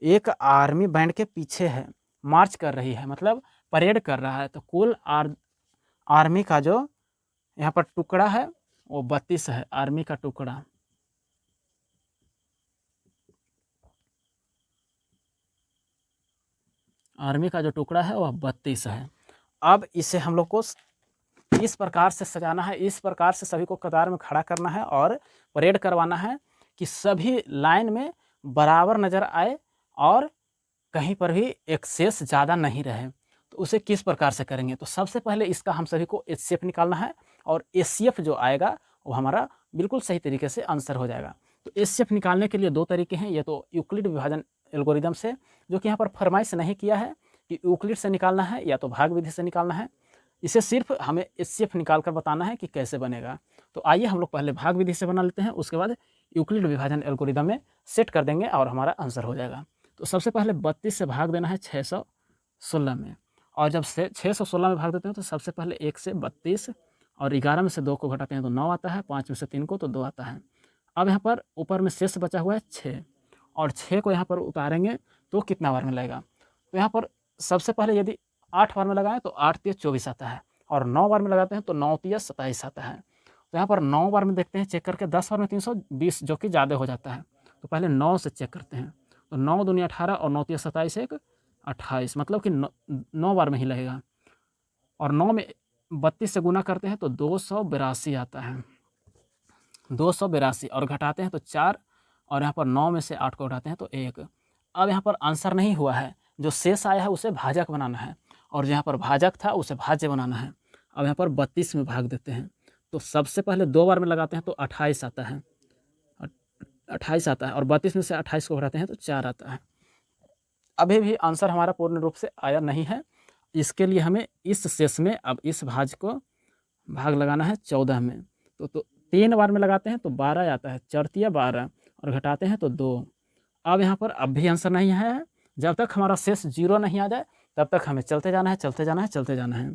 एक आर्मी बैंड के पीछे है, मार्च कर रही है, मतलब परेड कर रहा है। तो कुल आर्मी का जो यहाँ पर टुकड़ा है वो 32 है। आर्मी का टुकड़ा जो टुकड़ा है वह 32 है। अब इसे हम लोग को इस प्रकार से सजाना है, इस प्रकार से सभी को कतार में खड़ा करना है और परेड करवाना है कि सभी लाइन में बराबर नज़र आए और कहीं पर भी एक्सेस ज़्यादा नहीं रहे, तो उसे किस प्रकार से करेंगे? तो सबसे पहले इसका हम सभी को एचसीएफ निकालना है और एचसीएफ जो आएगा वो हमारा बिल्कुल सही तरीके से आंसर हो जाएगा। तो एचसीएफ निकालने के लिए 2 तरीके हैं, ये तो यूक्लिड विभाजन एल्गोरिदम से, जो कि यहाँ पर फरमाइश नहीं किया है कि यूक्लिड से निकालना है या तो भाग विधि से निकालना है। इसे सिर्फ हमें एचसीएफ निकाल कर बताना है कि कैसे बनेगा। तो आइए हम लोग पहले भाग विधि से बना लेते हैं, उसके बाद यूक्लिड विभाजन एल्गोरिदम में सेट कर देंगे और हमारा आंसर हो जाएगा। तो सबसे पहले 32 से भाग देना है 616 में, और जब से 616 में भाग देते हैं तो सबसे पहले 1 से 32 और 11 में से 2 को घटाते हैं तो 9 आता है, 5 में से 3 को तो 2 आता है। अब यहाँ पर ऊपर में शेष बचा हुआ है 6, और 6 को यहाँ पर उतारेंगे तो कितना बार में लगेगा? तो यहाँ पर सबसे पहले यदि 8 बार में लगाएं तो 8 तिया 24 आता है, और 9 बार में लगाते हैं तो 9 तिया 27 आता है। तो यहाँ पर 9 बार में देखते हैं चेक करके, 10 बार में 320 जो कि ज़्यादा हो जाता है। तो पहले 9 से चेक करते हैं, तो 9 दूनी 18 और 9 तिया 27 एक 28, मतलब कि 9 बार में ही लगेगा। और 9 में 32 से गुना करते हैं तो 282 आता है, 282, और घटाते हैं तो 4, और यहाँ पर 9 में से 8 को घटाते हैं तो 1। अब यहाँ पर आंसर नहीं हुआ है, जो शेष आया है उसे भाजक बनाना है, और जहाँ पर भाजक था उसे भाज्य बनाना है। अब यहाँ पर 32 में भाग देते हैं, तो सबसे पहले 2 बार में लगाते हैं तो 28 आता है, 28 आता है, और 32 में से 28 को घटाते हैं तो 4 आता है। अभी भी आंसर हमारा पूर्ण रूप से आया नहीं है। इसके लिए हमें इस शेष में अब इस भाज को भाग लगाना है 14 में, तो 3 बार में लगाते हैं तो 12 आता है, 4 तिया 12, और घटाते हैं तो 2। अब यहाँ पर अब भी आंसर नहीं है, जब तक हमारा शेष 0 नहीं आ जाए तब तक हमें चलते जाना है, चलते जाना है, चलते जाना है।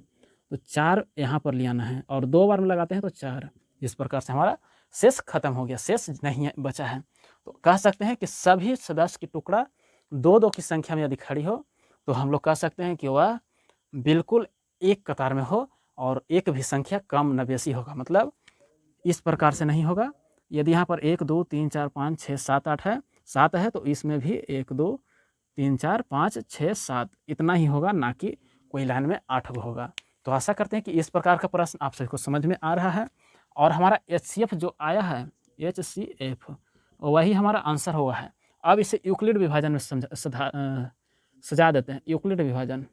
तो 4 यहाँ पर ले आना है, और 2 बार में लगाते हैं तो 4। इस प्रकार से हमारा शेष खत्म हो गया, शेष नहीं बचा है। तो कह सकते हैं कि सभी सदस्य की टुकड़ा 2-2 की संख्या में यदि खड़ी हो तो हम लोग कह सकते हैं कि वह बिल्कुल एक कतार में हो, और एक भी संख्या कम न बेसी होगा। मतलब इस प्रकार से नहीं होगा। यदि यहाँ पर 1 2 3 4 5 6 7 8 है, 7 है, तो इसमें भी 1 2 3 4 5 6 7 इतना ही होगा, ना कि कोई लाइन में 8 होगा। तो आशा करते हैं कि इस प्रकार का प्रश्न आप सभी को समझ में आ रहा है, और हमारा एचसीएफ जो आया है, एचसीएफ, वही हमारा आंसर हुआ है। अब इसे यूक्लिड विभाजन में सजा देते हैं। यूक्लिड विभाजन,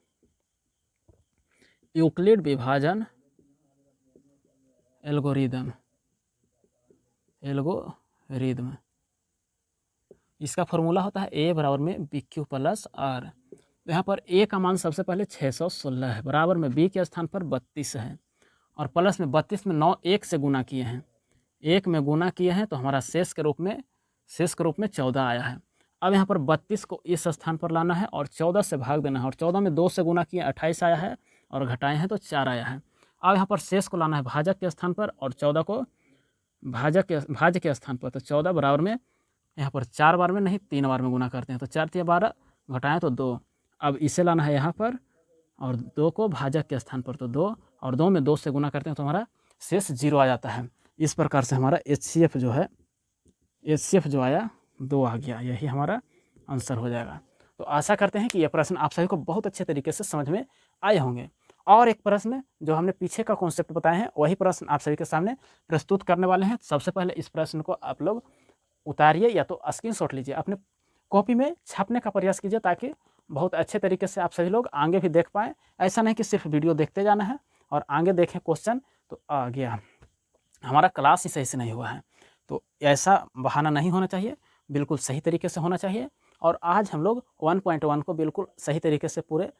यूक्लिड विभाजन एल्गोरिदम, इसका फॉर्मूला होता है ए बराबर में बी क्यू प्लस आर। तो यहाँ पर ए का मान सबसे पहले 616 है, बराबर में बी के स्थान पर 32 है, और प्लस में 32 में 9 1 से गुना किए हैं, 1 में गुना किए हैं, तो हमारा शेष के रूप में 14 आया है। अब यहाँ पर 32 को इस स्थान पर लाना है और 14 से भाग देना है, और 14 में 2 से गुना किए 28 आया है, और घटाए हैं तो 4 आया है। अब यहाँ पर शेष को लाना है भाजक के स्थान पर, और 14 को भाज्य के स्थान पर, तो 14 बराबर में यहाँ पर 4 बार में नहीं 3 बार में गुना करते हैं, तो 4 तिया 12, घटाएं तो 2। अब इसे लाना है यहाँ पर, और 2 को भाजक के स्थान पर, तो 2, और 2 में 2 से गुना करते हैं तो हमारा शेष 0 आ जाता है। इस प्रकार से हमारा एचसीएफ जो है, एचसीएफ जो आया 2 आ गया, यही हमारा आंसर हो जाएगा। तो आशा करते हैं कि यह प्रश्न आप सभी को बहुत अच्छे तरीके से समझ में आए होंगे। और एक प्रश्न जो हमने पीछे का कॉन्सेप्ट बताए हैं, वही प्रश्न आप सभी के सामने प्रस्तुत करने वाले हैं। सबसे पहले इस प्रश्न को आप लोग उतारिए या तो स्क्रीनशॉट लीजिए, अपने कॉपी में छापने का प्रयास कीजिए, ताकि बहुत अच्छे तरीके से आप सभी लोग आगे भी देख पाएँ। ऐसा नहीं कि सिर्फ वीडियो देखते जाना है और आगे देखें क्वेश्चन तो आ गया, हमारा क्लास ही सही से नहीं हुआ है। तो ऐसा बहाना नहीं होना चाहिए, बिल्कुल सही तरीके से होना चाहिए। और आज हम लोग 1.1 को बिल्कुल सही तरीके से पूरे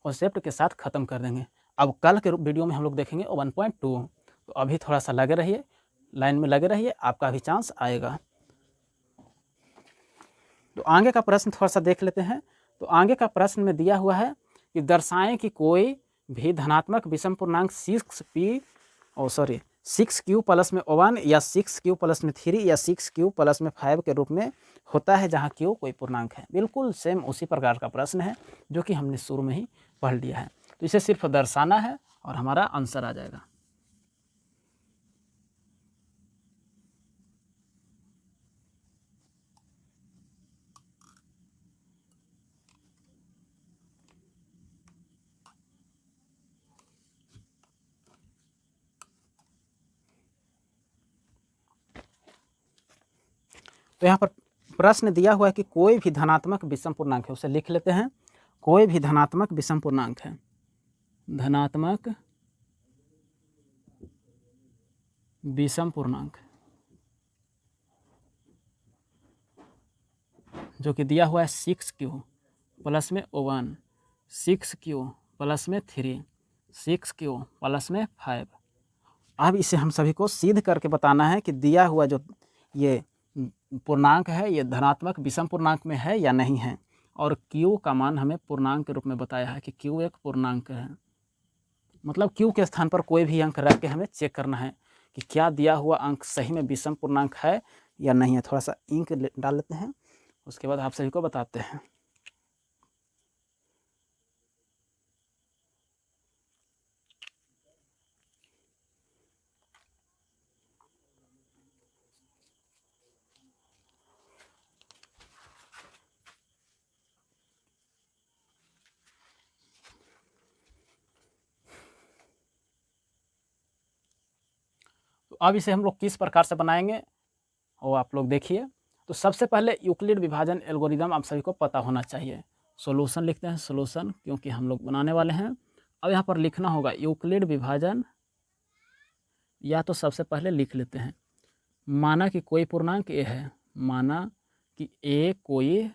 कॉन्सेप्ट के साथ ख़त्म कर देंगे। अब कल के वीडियो में हम लोग देखेंगे 1.2। तो अभी थोड़ा सा लगे रहिए, लाइन में लगे रहिए, आपका भी चांस आएगा। तो आगे का प्रश्न थोड़ा सा देख लेते हैं। तो आगे का प्रश्न में दिया हुआ है कि दर्शाएं कि कोई भी धनात्मक विषम पूर्णांक 6q प्लस में 1 या 6q प्लस में 3 या 6q प्लस में 5 के रूप में होता है, जहां q कोई पूर्णांक है। बिल्कुल सेम उसी प्रकार का प्रश्न है जो कि हमने शुरू में ही पढ़ लिया है। तो इसे सिर्फ दर्शाना है और हमारा आंसर आ जाएगा। तो यहाँ पर प्रश्न दिया हुआ है कि कोई भी धनात्मक विषम पूर्णांक है, उसे लिख लेते हैं। कोई भी धनात्मक विषम पूर्णांक है, धनात्मक विषम पूर्णांक जो कि दिया हुआ है 6q प्लस में 1, 6q प्लस में 3, 6q प्लस में 5। अब इसे हम सभी को सिद्ध करके बताना है कि दिया हुआ जो ये पूर्णांक है ये धनात्मक विषम पूर्णांक में है या नहीं है। और q का मान हमें पूर्णांक के रूप में बताया है कि q एक पूर्णांक है। मतलब q के स्थान पर कोई भी अंक रख के हमें चेक करना है कि क्या दिया हुआ अंक सही में विषम पूर्णांक है या नहीं है। थोड़ा सा इंक डाल लेते हैं, उसके बाद आप सभी को बताते हैं। तो अब इसे हम लोग किस प्रकार से बनाएंगे वो आप लोग देखिए। तो सबसे पहले यूक्लिड विभाजन एल्गोरिदम आप सभी को पता होना चाहिए। सॉल्यूशन लिखते हैं, सॉल्यूशन क्योंकि हम लोग बनाने वाले हैं। अब यहाँ पर लिखना होगा यूक्लिड विभाजन, या तो सबसे पहले लिख लेते हैं माना कि कोई पूर्णांक ए है, माना कि ए कोई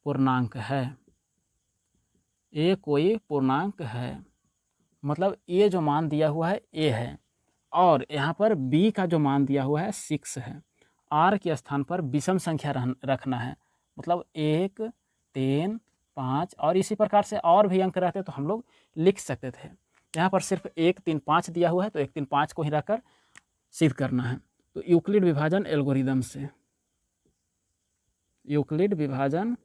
पूर्णांक है, ए कोई पूर्णांक है, मतलब ए जो मान दिया हुआ है ए है, और यहाँ पर बी का जो मान दिया हुआ है 6 है। आर के स्थान पर विषम संख्या रखना है, मतलब 1, 3, 5 और इसी प्रकार से और भी अंक रहते तो हम लोग लिख सकते थे। यहाँ पर सिर्फ 1, 3, 5 दिया हुआ है तो 1, 3, 5 को ही रखकर सिद्ध करना है। तो यूक्लिड विभाजन एल्गोरिदम से, यूक्लिड विभाजन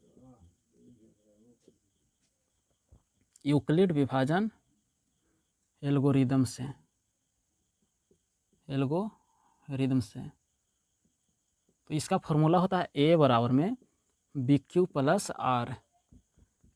एल्गोरिदम से, एल्गोरिदम से तो इसका फॉर्मूला होता है ए बराबर में बी क्यू प्लस आर,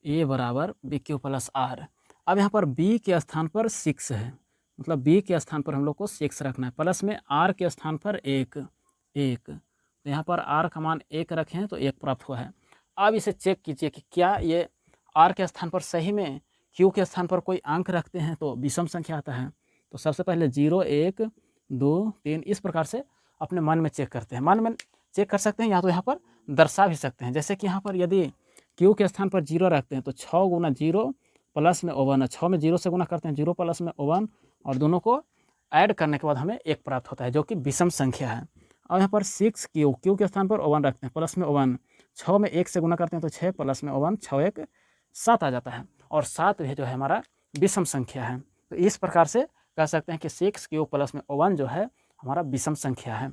ए बराबर बी क्यू प्लस आर। अब यहाँ पर बी के स्थान पर 6 है, मतलब बी के स्थान पर हम लोग को 6 रखना है, प्लस में आर के स्थान पर 1, तो यहाँ पर आर का मान 1 रखे हैं तो 1 प्राप्त हुआ है। अब इसे चेक कीजिए कि क्या ये आर के स्थान पर सही में क्यू के स्थान पर कोई अंक रखते हैं तो विषम संख्या आता है। तो सबसे पहले 0, 1, 2, 3 इस प्रकार से अपने मन में चेक करते हैं। मन में चेक कर सकते हैं या तो यहाँ पर दर्शा भी सकते हैं। जैसे कि यहाँ पर यदि क्यू के स्थान पर 0 रखते हैं तो 6 गुना 0 प्लस में 1 है, 6 में 0 से गुना करते हैं 0 प्लस में 1 और दोनों को ऐड करने के बाद हमें 1 प्राप्त होता है जो कि विषम संख्या है। और यहाँ पर 6 क्यू के स्थान पर 1 रखते हैं प्लस में 1, 6 में 1 से गुना करते हैं तो 6 प्लस में 1, 6 1 7 आ जाता है, और 7 भी जो है हमारा विषम संख्या है। तो इस प्रकार से कह सकते हैं कि 6 प्लस में 1 जो है हमारा विषम संख्या है।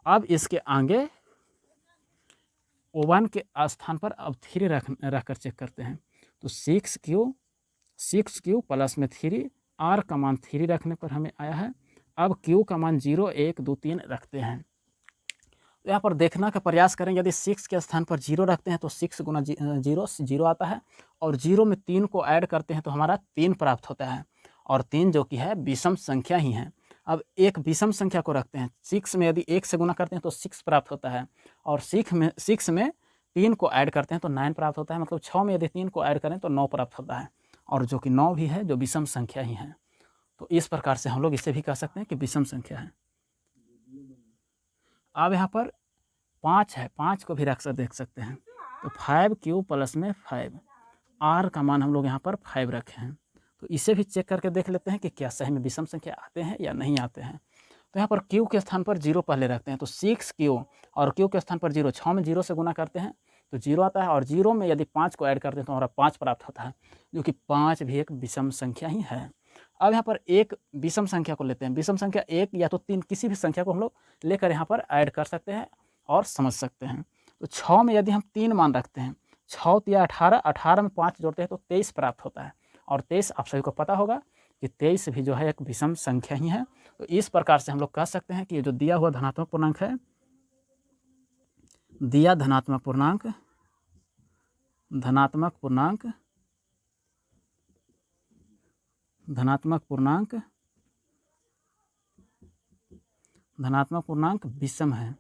अब इसके आगे 1 के स्थान पर अब 3 रख कर चेक करते हैं। तो 6 प्लस में 3, आर का मान 3 रखने पर हमें आया है। अब क्यू का मान 0, 1, 2, 3 रखते हैं। तो यहाँ पर देखना का प्रयास करें, यदि 6 के स्थान पर 0 रखते हैं तो 6 गुना 0 आता है, और 0 में 3 को ऐड करते हैं तो हमारा 3 प्राप्त होता है, और 3 जो कि है विषम संख्या ही है। अब एक विषम संख्या को रखते हैं, 6 में यदि 1 से गुना करते हैं तो 6 प्राप्त होता है, और 6 में 3 को ऐड करते हैं तो 9 प्राप्त होता है, मतलब 6 में यदि 3 को ऐड करें तो 9 प्राप्त होता है, और जो कि 9 भी है जो विषम संख्या ही है। तो इस प्रकार से हम लोग इसे भी कह सकते हैं कि विषम संख्या है। अब यहाँ पर 5 है, 5 को भी रख कर देख सकते हैं। तो 5 प्लस में 5, आर का मान हम लोग यहाँ पर 5 रखे हैं। तो इसे भी चेक करके देख लेते हैं कि क्या सही में विषम संख्या आते हैं या नहीं आते हैं। तो यहाँ पर क्यू के स्थान पर 0 पहले रखते हैं, तो 6 और क्यू के स्थान पर 0, 6 में 0 से गुना करते हैं तो 0 आता है, और 0 में यदि 5 को ऐड करते हैं तो हमारा 5 प्राप्त होता है, जो कि 5 भी एक विषम संख्या ही है। अब यहाँ पर एक विषम संख्या को लेते हैं, विषम संख्या 1 या तो 3 किसी भी संख्या को हम लोग लेकर यहाँ पर ऐड कर सकते हैं और समझ सकते हैं। तो 6 में यदि हम 3 मान रखते हैं, 6 या 18, 18 में 5 जोड़ते हैं तो 23 प्राप्त होता है, और 23 आप सभी को पता होगा कि 23 भी जो है एक विषम संख्या ही है। तो इस प्रकार से हम लोग कह सकते हैं कि ये जो दिया हुआ धनात्मक पूर्णांक है, दिया धनात्मक पूर्णांक धनात्मक पूर्णांक विषम है,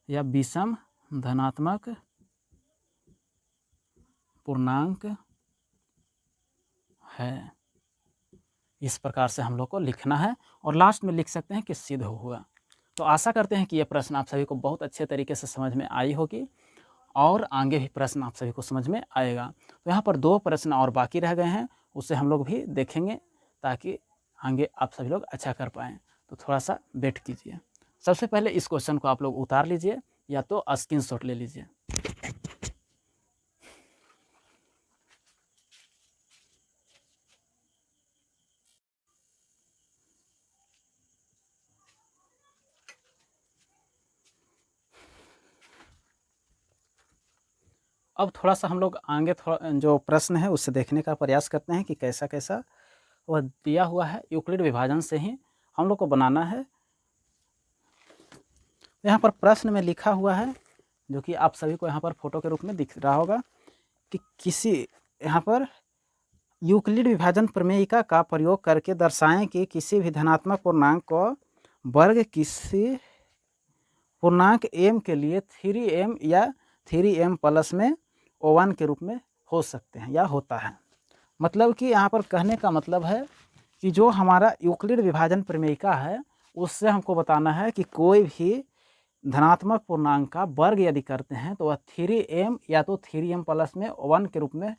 या विषम धनात्मक पूर्णांक है। इस प्रकार से हम लोग को लिखना है और लास्ट में लिख सकते हैं कि सिद्ध हुआ। तो आशा करते हैं कि ये प्रश्न आप सभी को बहुत अच्छे तरीके से समझ में आई होगी और आगे भी प्रश्न आप सभी को समझ में आएगा। तो यहाँ पर 2 प्रश्न और बाकी रह गए हैं, उसे हम लोग भी देखेंगे ताकि आगे आप सभी लोग अच्छा कर पाएँ। तो थोड़ा सा वेट कीजिए। सबसे पहले इस क्वेश्चन को आप लोग उतार लीजिए या तो स्क्रीनशॉट ले लीजिए। अब थोड़ा सा हम लोग आगे थोड़ा जो प्रश्न है उससे देखने का प्रयास करते हैं कि कैसा कैसा वह दिया हुआ है। यूक्लिड विभाजन से ही हम लोग को बनाना है। यहाँ पर प्रश्न में लिखा हुआ है, जो कि आप सभी को यहाँ पर फोटो के रूप में दिख रहा होगा, कि किसी यहाँ पर यूक्लिड विभाजन प्रमेयिका का प्रयोग करके दर्शाएं कि किसी भी धनात्मक पूर्णांक को वर्ग किसी पूर्णांक m के लिए 3m या 3m प्लस में O1 के रूप में हो सकते हैं या होता है। मतलब कि यहाँ पर कहने का मतलब है कि जो हमारा यूक्लिड विभाजन प्रमेयिका है उससे हमको बताना है कि कोई भी धनात्मक पूर्णांक का वर्ग यदि करते हैं तो वह 3m या तो 3m प्लस में 1 के रूप में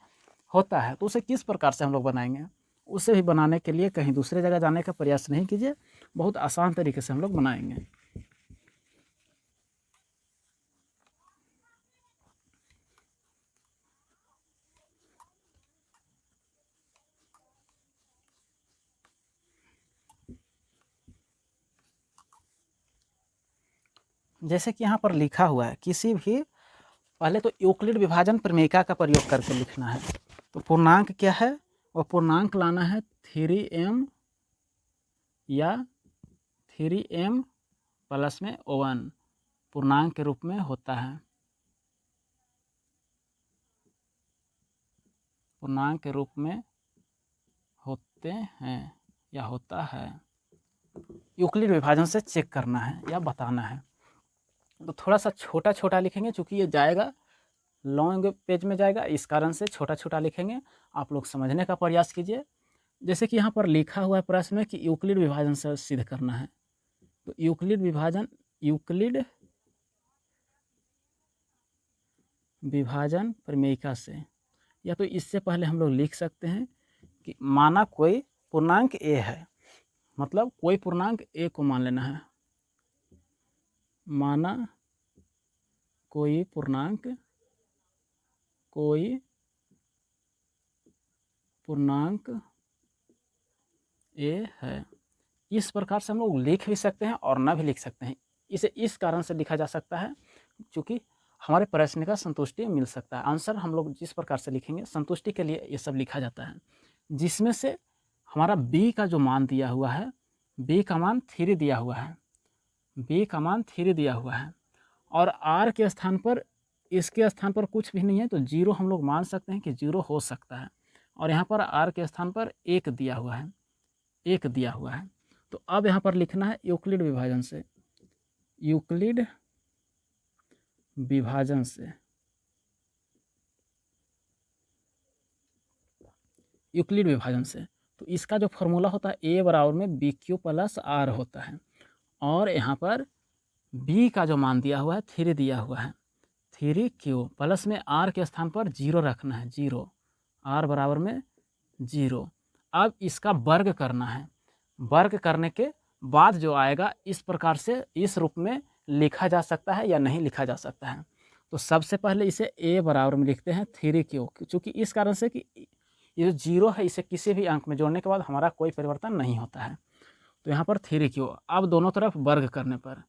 होता है। तो उसे किस प्रकार से हम लोग बनाएंगे, उसे भी बनाने के लिए कहीं दूसरे जगह जाने का प्रयास नहीं कीजिए, बहुत आसान तरीके से हम लोग बनाएंगे। जैसे कि यहाँ पर लिखा हुआ है, किसी भी पहले तो यूक्लिड विभाजन प्रमेयिका का प्रयोग करके लिखना है। तो पूर्णांक क्या है, और पूर्णांक लाना है 3m या 3m प्लस में O1 पूर्णांक के रूप में होता है, पूर्णांक के रूप में होते हैं या होता है। यूक्लिड विभाजन से चेक करना है या बताना है। तो थोड़ा सा छोटा छोटा लिखेंगे, चूँकि ये जाएगा लॉन्ग पेज में जाएगा, इस कारण से छोटा छोटा लिखेंगे। आप लोग समझने का प्रयास कीजिए। जैसे कि यहाँ पर लिखा हुआ है प्रश्न में कि यूक्लिड विभाजन से सिद्ध करना है। तो यूक्लिड विभाजन प्रमेयिका से, या तो इससे पहले हम लोग लिख सकते हैं कि माना कोई पूर्णांक a है, मतलब कोई पूर्णांक a को मान लेना है। माना कोई पूर्णांक a है। इस प्रकार से हम लोग लिख भी सकते हैं और ना भी लिख सकते हैं। इसे इस कारण से लिखा जा सकता है क्योंकि हमारे प्रश्न का संतुष्टि मिल सकता है। आंसर हम लोग जिस प्रकार से लिखेंगे संतुष्टि के लिए ये सब लिखा जाता है, जिसमें से हमारा b का जो मान दिया हुआ है, b का मान 3 दिया हुआ है, b का मान 3 दिया हुआ है, और r के स्थान पर, इसके स्थान पर कुछ भी नहीं है तो 0 हम लोग मान सकते हैं कि 0 हो सकता है, और यहाँ पर r के स्थान पर 1 दिया हुआ है, 1 दिया हुआ है। तो अब यहाँ पर लिखना है यूक्लिड विभाजन से, यूक्लिड विभाजन से, यूक्लिड विभाजन से। तो इसका जो फॉर्मूला होता है a बराबर में BQ प्लस R होता है, और यहाँ पर b का जो मान दिया हुआ है 3 दिया हुआ है, 3Q प्लस में R के स्थान पर 0 रखना है, 0, R बराबर में 0। अब इसका वर्ग करना है, वर्ग करने के बाद जो आएगा इस प्रकार से इस रूप में लिखा जा सकता है या नहीं लिखा जा सकता है। तो सबसे पहले इसे a बराबर में लिखते हैं 3Q, चूँकि इस कारण से कि ये जो 0 है इसे किसी भी अंक में जोड़ने के बाद हमारा कोई परिवर्तन नहीं होता है। तो यहाँ पर 3Q। अब दोनों तरफ वर्ग करने पर,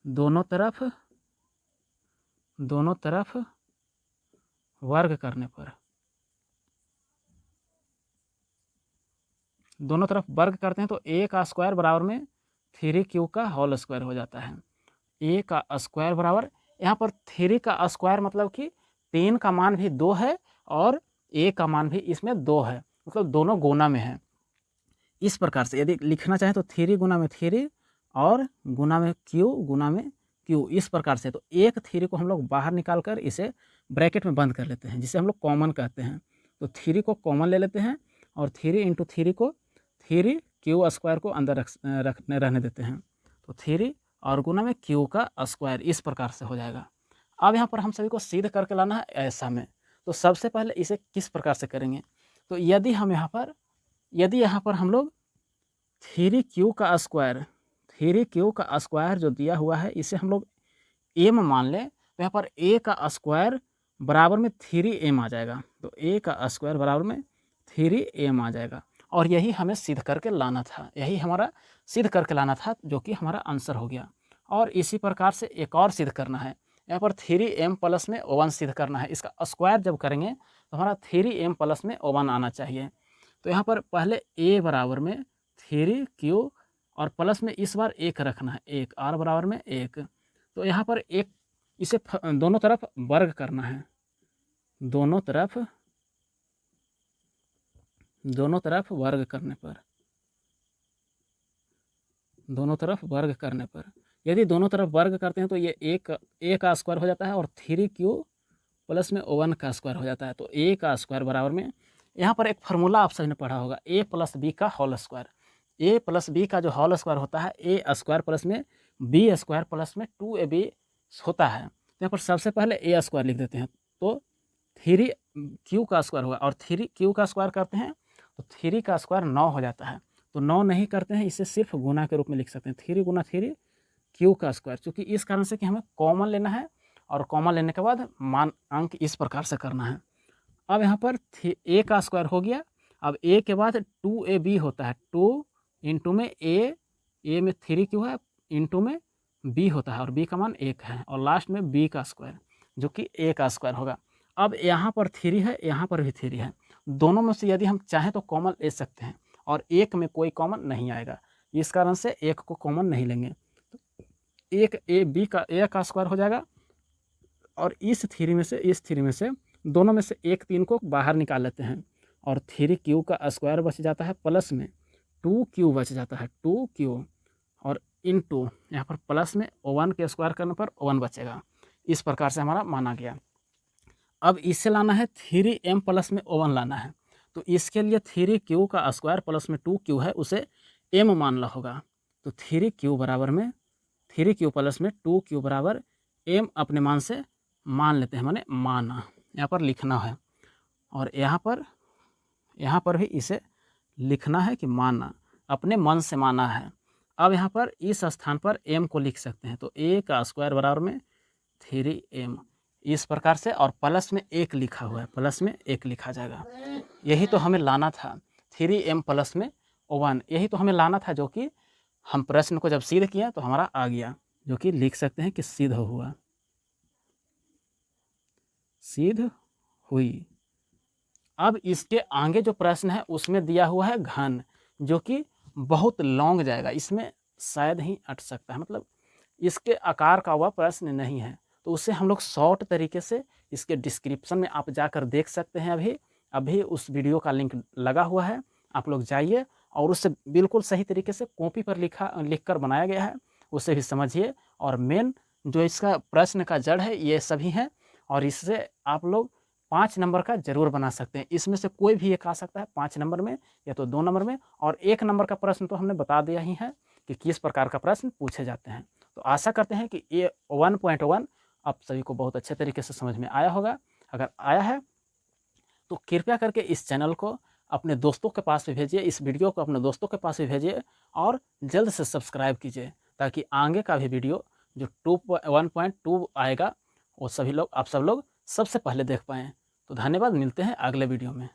दोनों तरफ वर्ग करने पर, दोनों तरफ वर्ग करते हैं तो a का स्क्वायर बराबर में 3Q का होल स्क्वायर हो जाता है। a का स्क्वायर बराबर, यहाँ पर 3 का स्क्वायर मतलब कि 3 का मान भी 2 है और a का मान भी इसमें 2 है, मतलब दोनों गुना में है। इस प्रकार से यदि लिखना चाहें तो 3 गुना में 3 और गुना में Q गुना में क्यू, इस प्रकार से। तो एक थ्री को हम लोग बाहर निकाल कर इसे ब्रैकेट में बंद कर लेते हैं, जिसे हम लोग कॉमन कहते हैं। तो थ्री को कॉमन ले लेते हैं और थ्री इंटू थ्री को थ्री क्यू स्क्वायर को अंदर रहने देते हैं। तो थ्री और गुना में क्यू का स्क्वायर, इस प्रकार से हो जाएगा। अब यहाँ पर हम सभी को सिद्ध करके लाना है ऐसा में। तो सबसे पहले इसे किस प्रकार से करेंगे, तो यदि यहाँ पर हम लोग थ्री क्यू का स्क्वायर जो दिया हुआ है इसे हम लोग एम मान लें, तो यहाँ पर ए का स्क्वायर बराबर में थ्री एम आ जाएगा। तो ए का स्क्वायर बराबर में थ्री एम आ जाएगा। और यही हमें सिद्ध करके लाना था, जो कि हमारा आंसर हो गया। और इसी प्रकार से एक और सिद्ध करना है, यहाँ पर थ्री एम प्लस में वन सिद्ध करना है। इसका स्क्वायर जब करेंगे तो हमारा थ्री एम प्लस में वन आना चाहिए। तो यहाँ पर पहले ए बराबर में थ्री क्यू और प्लस में इस बार एक रखना है, एक आर बराबर में एक। तो यहाँ पर एक इसे दोनों तरफ वर्ग करना है, दोनों तरफ वर्ग करने पर यदि दोनों तरफ वर्ग करते हैं तो ये एक ए का स्क्वायर हो जाता है और थ्री क्यू प्लस में वन का स्क्वायर हो जाता है। तो ए का स्क्वायर बराबर में, यहाँ पर एक फार्मूला आप सभी ने पढ़ा होगा, ए प्लस बी का होल स्क्वायर। ए प्लस बी का जो होल स्क्वायर होता है ए स्क्वायर प्लस में बी स्क्वायर प्लस में टू ए बी होता है। तो यहाँ पर सबसे पहले ए स्क्वायर लिख देते हैं, तो थ्री क्यू का स्क्वायर होगा और थ्री क्यू का स्क्वायर करते हैं तो थ्री का स्क्वायर 9 हो जाता है। तो 9 नहीं करते हैं, इसे सिर्फ गुना के रूप में लिख सकते हैं, थ्री गुना थ्री क्यू का स्क्वायर, क्योंकि इस कारण से कि हमें कॉमन लेना है और कॉमन लेने के बाद मान अंक इस प्रकार से करना है। अब यहाँ पर ए का स्क्वायर हो गया। अब ए के बाद टू ए बी होता है, टू इंटू में ए में थ्री क्यू है इंटू में बी होता है और बी का मान एक है और लास्ट में बी का स्क्वायर जो कि ए का स्क्वायर होगा। अब यहाँ पर थ्री है, यहाँ पर भी थ्री है, दोनों में से यदि हम चाहें तो कॉमन ले सकते हैं और एक में कोई कॉमन नहीं आएगा, इस कारण से एक को कॉमन नहीं लेंगे। तो एक ए का स्क्वायर हो जाएगा और इस थ्री में से दोनों में से एक तीन को बाहर निकाल लेते हैं और थ्री क्यू का स्क्वायर बच जाता है प्लस में टू क्यू बच जाता है, टू क्यू और इनटू यहाँ पर प्लस में वन के स्क्वायर करने पर वन बचेगा। इस प्रकार से हमारा माना गया। अब इससे लाना है थ्री एम प्लस में वन लाना है, तो इसके लिए थ्री क्यू का स्क्वायर प्लस में टू क्यू है उसे एम मानना होगा। तो थ्री क्यू प्लस में टू क्यू बराबर एम अपने मान से मान लेते हैं, माने माना, यहाँ पर लिखना है और यहाँ पर भी इसे लिखना है कि माना, अपने मन से माना है। अब यहाँ पर इस स्थान पर m को लिख सकते हैं, तो a का स्क्वायर बराबर में थ्री एम, इस प्रकार से, और प्लस में एक लिखा हुआ है, प्लस में एक लिखा जाएगा। यही तो हमें लाना था, थ्री एम प्लस में वन, यही तो हमें लाना था, जो कि हम प्रश्न को जब सिद्ध किया तो हमारा आ गया, जो कि लिख सकते हैं कि सिद्ध हुआ, सिद्ध हुई। अब इसके आगे जो प्रश्न है उसमें दिया हुआ है घन, जो कि बहुत लॉन्ग जाएगा, इसमें शायद ही अट सकता है, मतलब इसके आकार का वह प्रश्न नहीं है। तो उससे हम लोग शॉर्ट तरीके से इसके डिस्क्रिप्शन में आप जाकर देख सकते हैं, अभी उस वीडियो का लिंक लगा हुआ है, आप लोग जाइए और उससे बिल्कुल सही तरीके से कॉपी पर लिख कर बनाया गया है, उससे भी समझिए। और मेन जो इसका प्रश्न का जड़ है ये सभी हैं, और इससे आप लोग 5 नंबर का जरूर बना सकते हैं। इसमें से कोई भी एक आ सकता है 5 नंबर में या तो 2 नंबर में, और 1 नंबर का प्रश्न तो हमने बता दिया ही है कि किस प्रकार का प्रश्न पूछे जाते हैं। तो आशा करते हैं कि ये 1.1 आप सभी को बहुत अच्छे तरीके से समझ में आया होगा। अगर आया है तो कृपया करके इस चैनल को अपने दोस्तों के पास भी भेजिए, इस वीडियो को अपने दोस्तों के पास भी भेजिए और जल्द से सब्सक्राइब कीजिए, ताकि आगे का भी वीडियो जो 1.2 आएगा वो आप सब लोग सबसे पहले देख पाएँ। तो धन्यवाद, मिलते हैं अगले वीडियो में।